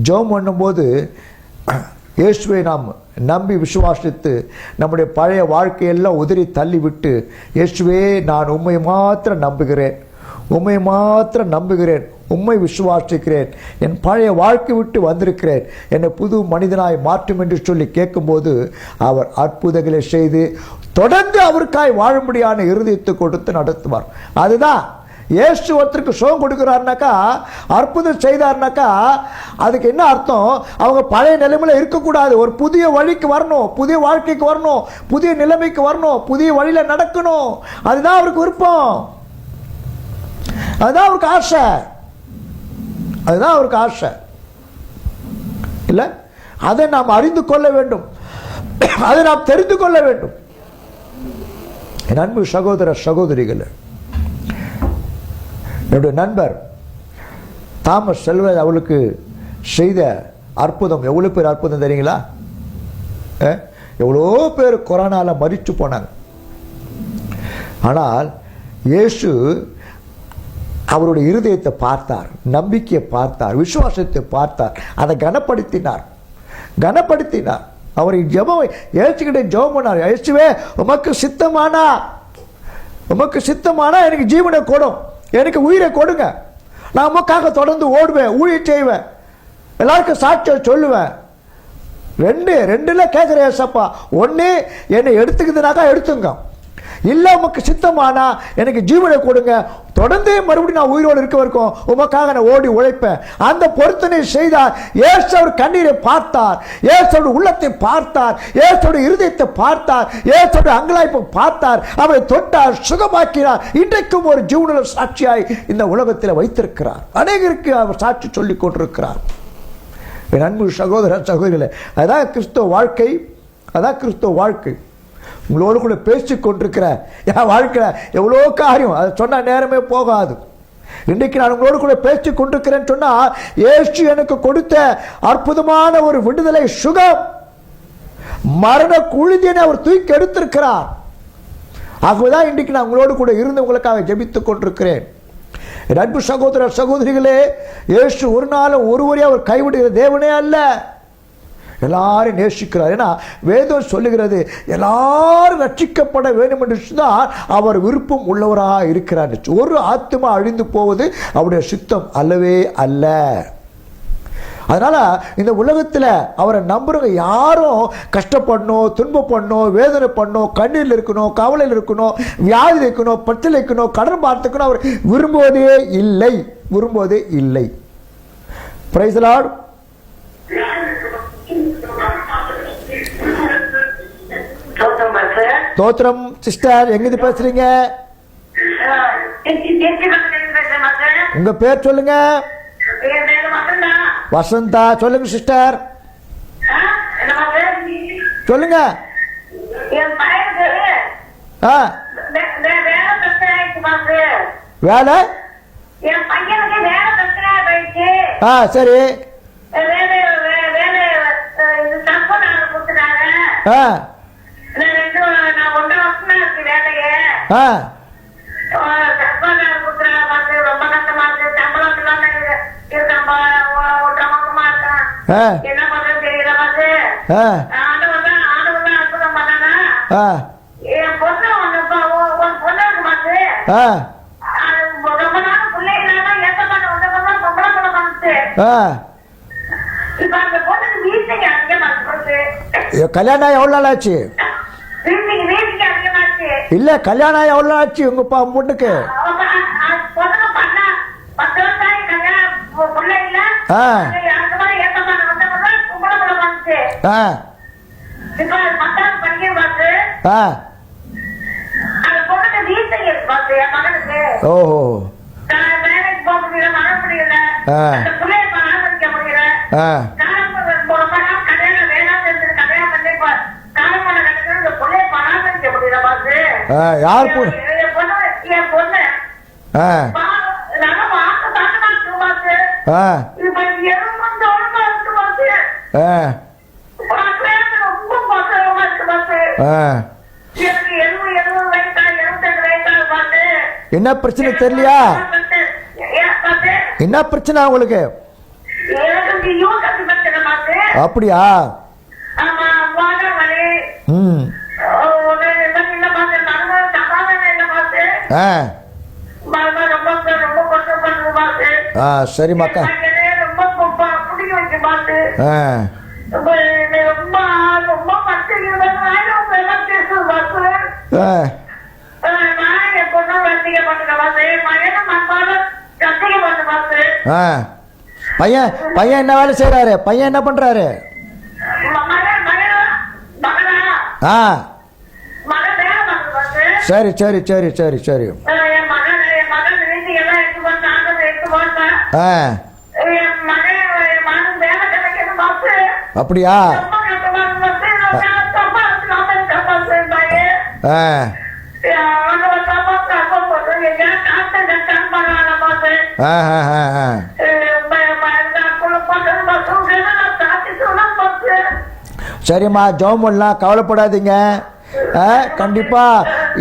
ஜெபம் பண்ணும்போது இயேசுவை நாம் நம்பி விசுவாசித்து நம்முடைய பழைய வாழ்க்கையெல்லாம் உதறி தள்ளிவிட்டு, இயேசுவே நான் உம்மை மாத்திரம் நம்புகிறேன், உம்மை மாத்திரம் நம்புகிறேன், உம்மை விசுவாசிக்கிறேன், என் பழைய வாழ்க்கை விட்டு வந்திருக்கிறேன், என்னை புது மனிதனாய் மாற்றும் என்று சொல்லி கேட்கும்போது அவர் அற்புதங்களை செய்து தொடர்ந்து அவருக்காய் வாழும்படியான இருதயத்தை கொடுத்து நடத்துவார். அதுதான் இயேசு ஒருத்தருக்கு சுகம் கொடுக்கிறாருனாக்கா, அற்புதம் செய்தார்னாக்கா, அதுக்கு என்ன அர்த்தம்? அவங்க பழைய நிலைமையில இருக்கக்கூடாது, ஒரு புதிய வழிக்கு வரணும், புதிய வாழ்க்கைக்கு வரணும், புதிய நிலைமைக்கு வரணும், புதிய வழியில நடக்கணும். அதுதான் அவருக்கு விருப்பம், அதுதான் அவருக்கு ஆசை, அதுதான் அவருக்கு ஆசை இல்ல? அதை நாம் அறிந்து கொள்ள வேண்டும், அதை நாம் தெரிந்து கொள்ள வேண்டும். என் அன்பு சகோதர சகோதரிகள், என்னுடைய நண்பர் தாமஸ் செல்வராஜ் அவளுக்கு செய்த அற்புதம் எவ்வளோ பேர் அற்புதம் தெரியுங்களா? எவ்வளோ பேர் கொரோனால மரித்து போனாங்க. ஆனால் இயேசு அவருடைய இருதயத்தை பார்த்தார், நம்பிக்கையை பார்த்தார், விசுவாசத்தை பார்த்தார், அதை கனப்படுத்தினார், கனப்படுத்தினார். அவரை ஜெபம் ஏற்றுக்கிட்டே ஜெபம் பண்ணார். இயேசுவே உமக்கு சித்தமானா, உமக்கு சித்தமானா எனக்கு ஜீவனை கொடும், எனக்கு உயிரை கொடுங்க, நான் உமக்காக தொடர்ந்து ஓடுவேன், ஊழியம் செய்வேன், எல்லாருக்கும் சாட்சியம் சொல்லுவேன். ரெண்டுல கேட்குற ஏசப்பா, ஒன்று என்னை எடுத்துக்குதுனாக்கா எடுத்துங்க, இல்லை உமக்கு சித்தமானா எனக்கு ஜீவனை கொடுங்க, தொடர்ந்து மறுபடியும் நான் உயிரோடு இருக்க வரைக்கும் உமக்காக நான் ஓடி உழைப்பேன். அந்த பொருத்தனை செய்தார். இயேசு அவர் கண்ணீரை பார்த்தார், இயேசுடைய உள்ளத்தை பார்த்தார், இயேசுடைய இருதயத்தை பார்த்தார், இயேசுடைய அங்கலாய்ப்பை பார்த்தார், அவரை தொட்டார், சுகமாக்கினார். இன்றைக்கும் ஒரு ஜீவனுள்ள சாட்சியாய் இந்த உலகத்தில் வைத்திருக்கிறார். அநேகருக்கு அவர் சாட்சி சொல்லிக் கொண்டிருக்கிறார். என் அன்பு சகோதர சகோதரிகளே, அதான் கிறிஸ்துவ வாழ்க்கை, அதான் கிறிஸ்துவ வாழ்க்கை. உங்களோடு கூட பேசிக் கொண்டிருக்கிற என் வாழ்க்கையில் எவ்வளோ காரியம், அதை சொன்ன நேரமே போகாது. இன்றைக்கு நான் உங்களோடு கூட பேசிக் கொண்டிருக்கிறேன்னு சொன்னால் இயேசு எனக்கு கொடுத்த அற்புதமான ஒரு விடுதலை சுகம், மரண குழிதினை அவர் தூக்கி எடுத்திருக்கிறார். ஆகவேதான் இன்றைக்கு நான் உங்களோடு கூட இருந்து உங்களுக்காக ஜெபித்துக் கொண்டிருக்கிறேன். என் அன்பு சகோதர சகோதரிகளே, இயேசு ஒரு நாளும் ஒருவரே அவர் கைவிடுகிற தேவனே அல்ல, எல்லாரும் நேசிக்கிறார். ஏன்னா வேதம் சொல்லுகிறது எல்லாரும் ரட்சிக்கப்பட வேண்டும் என்று தான் அவர் விருப்பம் உள்ளவராக இருக்கிறார். ஒரு ஆத்மா அழிந்து போவது அவருடைய சித்தம் அல்லவே அல்ல. அதனால இந்த உலகத்தில் அவரை நம்புறவங்க யாரும் கஷ்டப்படணும், துன்பப்படணும், வேதனை பண்ணணும், கண்ணீரில் இருக்கணும், கவலையில் இருக்கணும், வியாதி இருக்கணும், பட்டில் இருக்கணும், கடன் பார்த்துக்கணும் அவர் விரும்புவதே இல்லை, விரும்புவதே இல்லை. Price the Lord. தோத்திரம் சிஸ்டர், எங்கிருந்து பேசுறீங்க? உங்க பேர் சொல்லுங்க. வசந்தா. சொல்லுங்க சிஸ்டர், சொல்லுங்க. வேலை? சரி. இருக்கேன்ப்பா. ஒட்டமொத்தமா இருக்கேன். ஆ என்ன பண்றது தெரியல பாத்து. ஆ ஆண்டவன் தான் அற்புதம் பண்ணானா. ஆ என் பொண்ணு ஒண்ணுப்பா, உன் பொண்ணு இருக்கு பாத்து. ஆ ரொம்ப நாள் பிள்ளை இல்லாம எந்த பண்ண வந்தப்பதான் பொம்பளை பொண்ணு பண்ணுச்சு. ஆ இப்ப அந்த பொண்ணுக்கு வீட்டுக்கு அதிகமாச்சு. கல்யாணம் ஆகி எவ்வளோ நாள் ஆச்சு? வீட்டுக்கு அதிகமாச்சு. இல்லை, கல்யாணம் ஆகி எவ்வளோ நாள் ஆச்சு உங்கள் பொண்ணுக்கு? பொண்ணுக்கு பண்ண 10 வருஷம் கல்யாணம் பிள்ளை இல்ல. ஆ அந்த மாதிரி எந்த பண்ண வந்தப்பதான் பொம்பளை பொண்ணு பண்ணுச்சு. ஆ இப்ப 10வது படிக்க பாத்து. ஆ அந்த பொண்ணுக்கு வீட்டுக்கு பாத்து என் மகனுக்கு. ஓஹோ. வேலைக்கு போக முடியல, மழை முடியல. ஆ அந்த பிள்ளைய பராமரிக்க முடியல. ஆ கல்யாணம் வேணாம் இருந்தது. கல்யாணம் பண்ணி காலம் பண்ண கட்டுறது இந்த பிள்ளைய பராமரிக்க முடியல பாத்து. ஆ யார் என் பொண்ணு ஆ நல்லா வாங்க தாக்கு பாத்து. ஆ இப்ப எதுவும் வந்து ஒழுங்கா இருக்கு பாத்து. ஆ ரொம்ப பசமா இருக்கு பாத்து. ஆ எனக்கு 70 வயசா 72 வயசா பாத்து. என்ன பிரச்சனை தெரியலையா? என்ன பிரச்சனை உங்களுக்கு? எனக்கு யூகத்து பிரச்சனை பாத்து. அப்படியா? ஆமா, வாழ வலி. ம் இல்ல பாத்து. மருமகள் சமாதானம் இல்ல பாத்து. ஆ மருமகள் ரொம்ப கஷ்டப்படுறது பாத்து. ஆ சரி மக்கா. ரொம்ப பிடிக்க வச்சு பாத்து. ஆ ரொம்ப பேசுது பாத்து. ஆ நான் என் பொண்ணு ரசிக்க பண்ணுற பாத்து. மகனும் அம்மாவும் ரசிக்க பண்ணு பாத்து. ஆ பையன் என்ன வேலை செய்கிறாரு? பையன் என்ன பண்ணுறாரு? ஆ மகன் வேலை பார்த்து பாத்து. சரி சரி சரி சரி சரி. என் மகன் வீட்டுக்கு எல்லாம் எடுத்து போட்டாங்க, எடுத்து போட்டேன். ஆ என் மகன் வேலை கிடைக்கணும் பாத்து. அப்படியா? ரொம்ப கஷ்டமா இருக்கு பாத்து. தப்பா இருக்கு பாத்து. பையன் ஆ தப்பா போட்டு எங்கேயாவது காத்து கஷ்டம் பண்ணாங்க பாத்து. ஆ ஆ ஆ ஆ சரிம்மா, ஜெபம் பண்ணலாம், கவலைப்படாதீங்க. கண்டிப்பா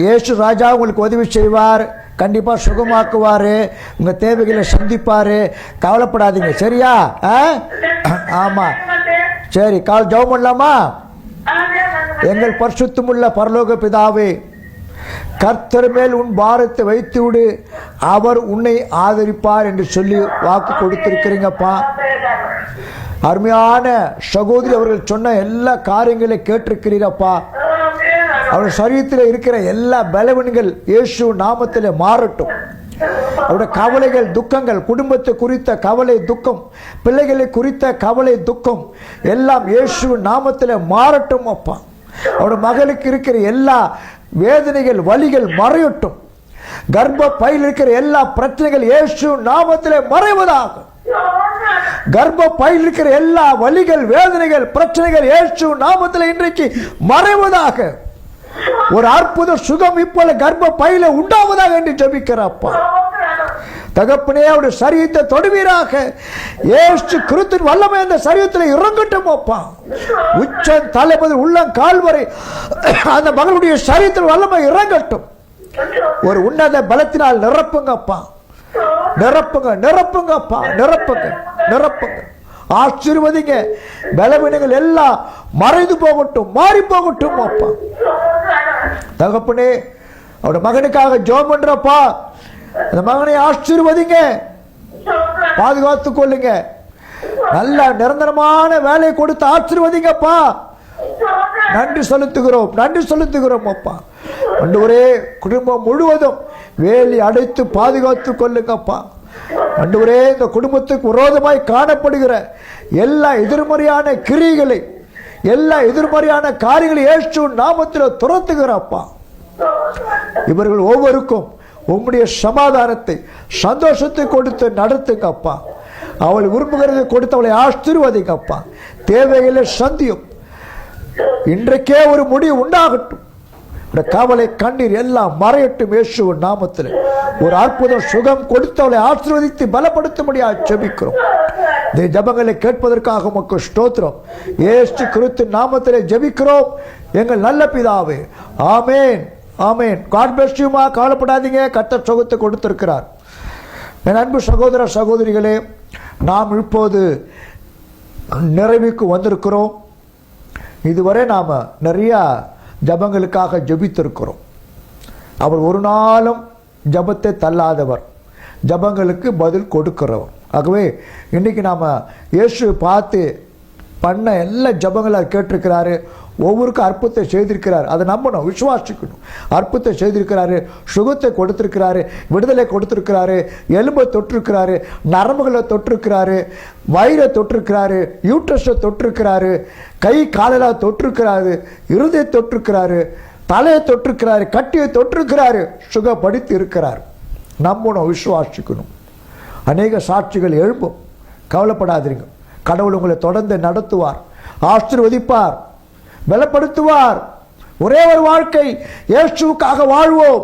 இயேசு ராஜா உங்களுக்கு உதவி செய்வார், கண்டிப்பா சுகமாக்குவார், உங்க தேவைகளை சந்திப்பார், கவலைப்படாதீங்க. சரியா? ஆமா சரி, ஜெபம் பண்ணலாமா? எங்கள் பரிசுத்தமுள்ள பரலோக பிதாவே, கர்த்தர் மேல் உன் பாரத்தை வைத்து விடு, அவர் உன்னை ஆதரிப்பார் என்று சொல்லி வாக்கு கொடுத்திருக்கிறீங்கப்பா. அருமையான சகோதரி அவர்கள் சொன்ன எல்லா காரியங்களையும் கேட்டிருக்கிறீரப்பா. அவருடைய சரீரத்தில் இருக்கிற எல்லா பலவீனங்கள் இயேசு நாமத்தில் மாறட்டும். அவருடைய கவலைகள் துக்கங்கள், குடும்பத்தை குறித்த கவலை துக்கம், பிள்ளைகளை குறித்த கவலை துக்கம் எல்லாம் இயேசு நாமத்தில் மாறட்டும் அப்பா. அவருடைய மகளுக்கு இருக்கிற எல்லா வேதனைகள் வலிகள் மறையட்டும். கர்ப்ப பையில் இருக்கிற எல்லா பிரச்சனைகள் இயேசு நாமத்தில் மறைவதாக. கர்ப்ப பையில் இருக்கிற எல்லா வலிகள் வேதனைகள் பிரச்சனைகள் இயேசு நாமத்தில் இன்றைக்கு மறைவதாக. ஒரு அற்புத சுகம் இப்போல கர்ப்ப பையில உண்டாவதாக என்று ஜெபிக்கிறப்பா. தகப்பனே, அவருடைய சரீரத்தை தொடுவீராக. இயேசு கிறிஸ்துவின் வல்லமை அந்த சரீரத்தில் இறங்கட்டும் அப்பா. உச்சம் தலைமுறை உள்ளம் கால் வரை அந்த மகளுடைய சரீரத்தில் வல்லமை இறங்கட்டும். ஒரு உன்னத பலத்தினால் நிரப்புங்கப்பா. நிரப்புங்க நிரப்புங்கப்பா. நிரப்புங்க நிரப்புங்க. ஆசீர்வதிங்க. பலவீனங்கள் எல்லாம் மறைந்து போகட்டும், மாறி போகட்டும் அப்பா. தகப்பனே, அவருடைய மகனுக்காக ஜெபம் பண்றப்பா. அந்த மகனை ஆசீர்வதிங்க, பாதுகாத்துக் கொள்ளுங்க. நல்ல நிரந்தரமான வேலையை கொடுத்து ஆசீர்வதிங்கப்பா. நன்றி செலுத்துகிறோம், நன்றி செலுத்துகிறோம் அப்பா. ஆண்டவரே, குடும்பம் முழுவதும் வேலி அடைத்து பாதுகாத்துக் கொள்ளுங்கப்பா. ஆண்டவரே, இந்த குடும்பத்துக்கு விரோதமாய் காணப்படுகிற எல்லா எதிர்மறையான கிரியைகளை, எல்லா எதிர்மறையான காரியங்களை இயேசு நாமத்தில் துரத்துகிறப்பா. இவர்கள் ஒவ்வொருக்கும் உம்முடைய சமாதானத்தை சந்தோஷத்தை கொடுத்து நடத்துங்கப்பா. அவள் விரும்புகிறதை கொடுத்து அவளை ஆசீர்வதிங்கப்பா. தேவைகளை சந்தியும். இன்றைக்கே ஒரு முடிவு உண்டாகட்டும். கவலை கண்ணீர் எல்லாம் மறையட்டும். இயேசுவின் நாமத்தில் ஒரு அற்புதம் சுகம் கொடுத்து அவளை ஆசீர்வதித்து பலப்படுத்த முடியாது ஜெபிக்கிறோம். இந்த ஜெபங்களை கேட்பதற்காக உமக்கு ஸ்தோத்திரம். இயேசு கிறிஸ்துவின் நாமத்திலே ஜெபிக்கிறோம் எங்கள் நல்ல பிதாவே. ஆமேன் ஆமேன். காட் பிளஸ் யூ மா. கவலைப்படாதீங்க, கர்த்தர் சுகத்தை கொடுத்திருக்கிறார். என் அன்பு சகோதர சகோதரிகளே, நாம் இப்போது நிறைவுக்கு வந்திருக்கிறோம். இதுவரை நாம் நிறையா ஜபங்களுக்காக ஜெபித்திருக்கிறோம். அவர் ஒரு நாளும் ஜபத்தை தள்ளாதவர், ஜபங்களுக்கு பதில் கொடுக்கிறவர். ஆகவே இன்னைக்கு நாம் இயேசு பார்த்து பண்ண எல்லா ஜபங்களை கேட்டிருக்கிறாரு. ஒவ்வொருக்கும் அற்புதத்தை செய்திருக்கிறார். அதை நம்பணும், விசுவாசிக்கணும். அற்புதத்தை செய்திருக்கிறாரு, சுகத்தை கொடுத்திருக்கிறாரு, விடுதலை கொடுத்திருக்கிறாரு, எலும்பை தொட்டிருக்கிறாரு, நரம்புகளை தொட்டிருக்கிறாரு, வயிறை தொட்டிருக்கிறாரு, யூட்ரஸை தொட்டிருக்கிறாரு, கை காலெல்லாம் தொட்டிருக்கிறாரு, இருதய தொட்டிருக்கிறாரு, தலையை தொட்டிருக்கிறாரு, கட்டியை தொட்டிருக்கிறாரு, சுகப்படுத்தி இருக்கிறார். நம்பணும், விசுவாசிக்கணும். அநேக சாட்சிகள் எழும்பும். கவலைப்படாதீங்க. கடவுள் உங்களை தொடர்ந்து நடத்துவார், ஆசீர்வதிப்பார், பலப்படுத்துவார். ஒரே ஒரு வாழ்க்கை இயேசுவுக்காக வாழ்வோம்.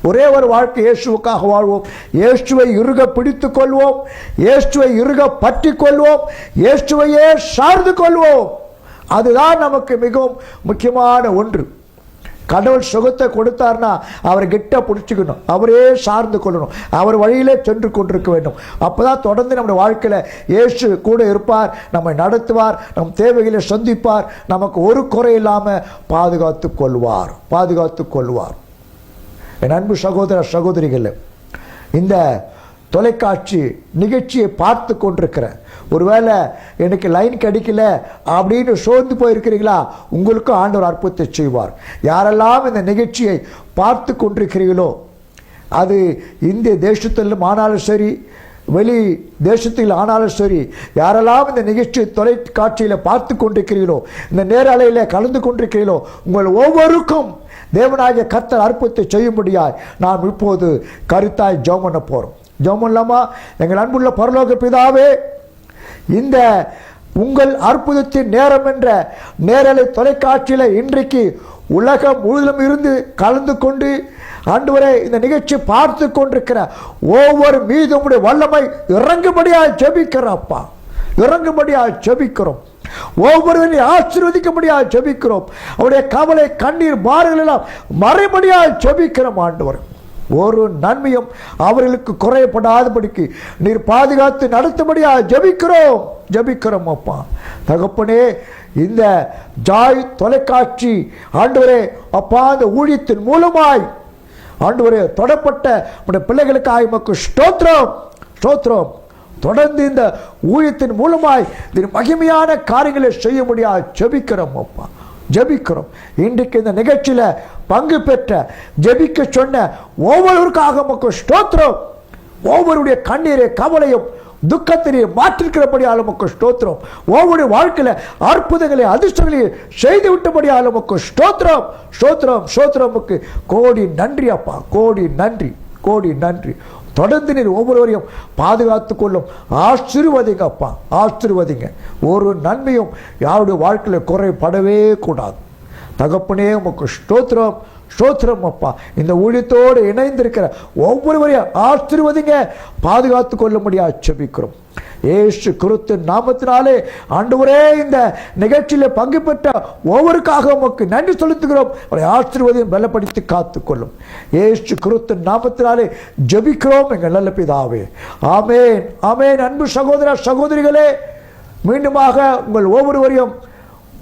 ஒரே ஒரு வாழ்க்கை இயேசுவுக்காக வாழ்வோம். இயேசுவை இறுக பிடித்துக் கொள்வோம், இயேசுவை இறுக பற்றி கொள்வோம், இயேசுவையே சார்ந்து கொள்வோம். அதுதான் நமக்கு மிகவும் முக்கியமான ஒன்று. கடவுள் சுகத்தை கொடுத்தார்னா அவரை கிட்ட பிடிச்சிக்கணும், அவரே சார்ந்து கொள்ளணும், அவர் வழியிலே சென்று கொண்டிருக்க வேண்டும். அப்போதான் தொடர்ந்து நம்முடைய வாழ்க்கையில் இயேசு கூட இருப்பார், நம்மை நடத்துவார், நம் தேவைகளை சந்திப்பார், நமக்கு ஒரு குறை இல்லாமல் பாதுகாத்து கொள்வார். என் அன்பு சகோதர சகோதரிகள், இந்த தொலைக்காட்சி நிகழ்ச்சியை பார்த்து கொண்டிருக்கிற, ஒருவேளை எனக்கு லைன் கிடைக்கல அப்படின்னு சோர்ந்து போயிருக்கிறீங்களா, உங்களுக்கும் ஆண்டவர் அற்புதத்தை செய்வார். யாரெல்லாம் இந்த நிகழ்ச்சியை பார்த்து கொண்டிருக்கிறீர்களோ, அது இந்திய தேசத்திலும் ஆனாலும் சரி, வெளி தேசத்தில் ஆனாலும் சரி, யாரெல்லாம் இந்த நிகழ்ச்சி தொலைக்காட்சியில் பார்த்து கொண்டிருக்கிறீர்களோ, இந்த நேரலையில் கலந்து கொண்டிருக்கிறீர்களோ, உங்கள் ஒவ்வொருக்கும் தேவனாகிய கர்த்தர் அற்புதத்தை செய்யும்படியாய் நாம் இப்போது கருத்தாய் ஜெபம் பண்ண போகிறோம். ஜெபம் பண்ணலாமா? எங்கள் அன்புள்ள பரலோக பிதாவே, இந்த உங்கள் அற்புதத்தின் நேரம் என்ற நேரலை தொலைக்காட்சியில் இன்றைக்கு உலகம் முழுவதும் இருந்து கலந்து கொண்டு ஆண்டவரே இந்த நிகழ்ச்சி பார்த்து கொண்டிருக்கிற ஒவ்வொரு மீது உம்முடைய வல்லமை இறங்கும்படியாக ஜெபிக்கிறோம். அப்பா, இறங்கும்படியாக ஜெபிக்கிறோம். ஒவ்வொருவரையும் ஆசீர்வதிக்கும்படியாக ஜெபிக்கிறோம். அவருடைய கவலை, கண்ணீர், பாரங்கள் எல்லாம் மறைபடியாக ஜெபிக்கிறோம். ஆண்டவர், ஒரு நன்மையும் அவர்களுக்கு குறையப்படாதபடிக்கு நீர் பாதுகாத்து நடத்தும்படியாக ஜெபிக்கிறோம். அப்பா தகப்பனே, இந்த ஜாய் தொலைக்காட்சி ஆண்டவரே அப்பா, அந்த ஊழியத்தின் மூலமாய் ஆண்டவரே தொடப்பட்ட உடைய பிள்ளைகளுக்காக உமக்கு ஸ்தோத்திரம். தொடர்ந்து இந்த ஊழியத்தின் மூலமாய் மகிமையான காரியங்களை செய்ய முடியாது ஜெபிக்கிறோம். அப்பா ஜெபிக்கிறோம். இன்றைக்கு இந்த நிகழ்ச்சியில் பங்கு பெற்ற ஜெபிக்க சொன்ன ஒவ்வொருவருக்காக உமக்கு ஸ்தோத்திரம். ஒவ்வொருடைய கண்ணீரை, கவலையும், துக்கத்தினையும் மாற்றிருக்கிறபடியால் உமக்கு ஸ்தோத்திரம். ஒவ்வொரு வாழ்க்கையில் அற்புதங்களை, அதிர்ஷ்டங்களையும் செய்து விட்டபடியால் உமக்கு ஸ்தோத்திரம். கோடி நன்றி அப்பா, கோடி நன்றி. தொடர்ந்து நீர் ஒவ்வொருவரையும் பாதுகாத்து கொள்ளும். ஆசீர்வதிங்க அப்பா, ஆசீர்வதிங்க. ஒரு நன்மையும் யாருடைய வாழ்க்கையில் குறைபடவே கூடாது. தகப்பனே உமக்கு ஸ்தோத்திரம் அப்பா. இந்த ஊழியத்தோடு இணைந்திருக்கிற ஒவ்வொருவரையும் ஆசீர்வதிங்க, பாதுகாத்து கொள்ள முடியாது ஜெபிக்கிறோம். இயேசு கிறிஸ்துவின் நாமத்தினாலே ஆண்டவரே, இந்த நிகழ்ச்சியில் பங்கு பெற்ற ஒவ்வொருக்காக உமக்கு நன்றி செலுத்துகிறோம். அவரை ஆசீர்வதியும் பலப்படுத்தி காத்துக்கொள்ளும். இயேசு கிறிஸ்துவின் நாமத்தினாலே ஜெபிக்கிறோம் எங்கள் நல்ல பிதாவே. ஆமென். அன்பு சகோதர சகோதரிகளே, மீண்டுமாக உங்கள் ஒவ்வொருவரையும்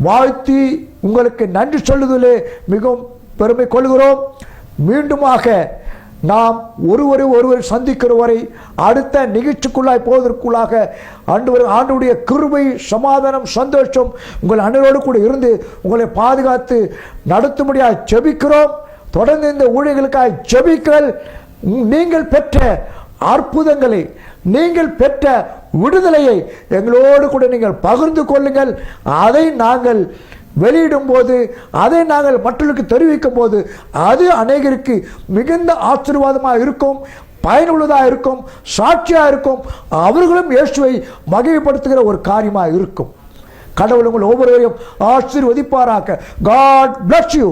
வாழ்த்தி உங்களுக்கு நன்றி சொல்லுதலே மிகவும் பெருமை கொள்கிறோம். மீண்டுமாக நாம் ஒருவர் சந்திக்கிற வரை அடுத்த நிகழ்ச்சிக்குள்ளாய் போவதற்குள்ளாக ஆண்டவருடைய கிருபை, சமாதானம், சந்தோஷம் உங்கள் அனைவரோடு கூட இருந்து உங்களை பாதுகாத்து நடத்தும்படியாக ஜெபிக்கிறோம். தொடர்ந்து இந்த ஊழியர்களுக்காக ஜெபிங்கள். நீங்கள் பெற்ற அற்புதங்களை, நீங்கள் பெற்ற விடுதலையை எங்களோடு கூட நீங்கள் பகிர்ந்து கொள்ளுங்கள். அதை நாங்கள் வெளியிடும் போது, அதை நாங்கள் மற்றவர்களுக்கு தெரிவிக்கும் போது அது அநேகருக்கு மிகுந்த ஆசீர்வாதமாக இருக்கும், பயனுள்ளதாக இருக்கும், சாட்சியாக இருக்கும். அவர்களும் இயேசுவை மகிமைப்படுத்துகிற ஒரு காரியமாக இருக்கும். கடவுள் உங்கள் ஒவ்வொருவரையும் ஆசீர்வதிப்பாராக. God bless you.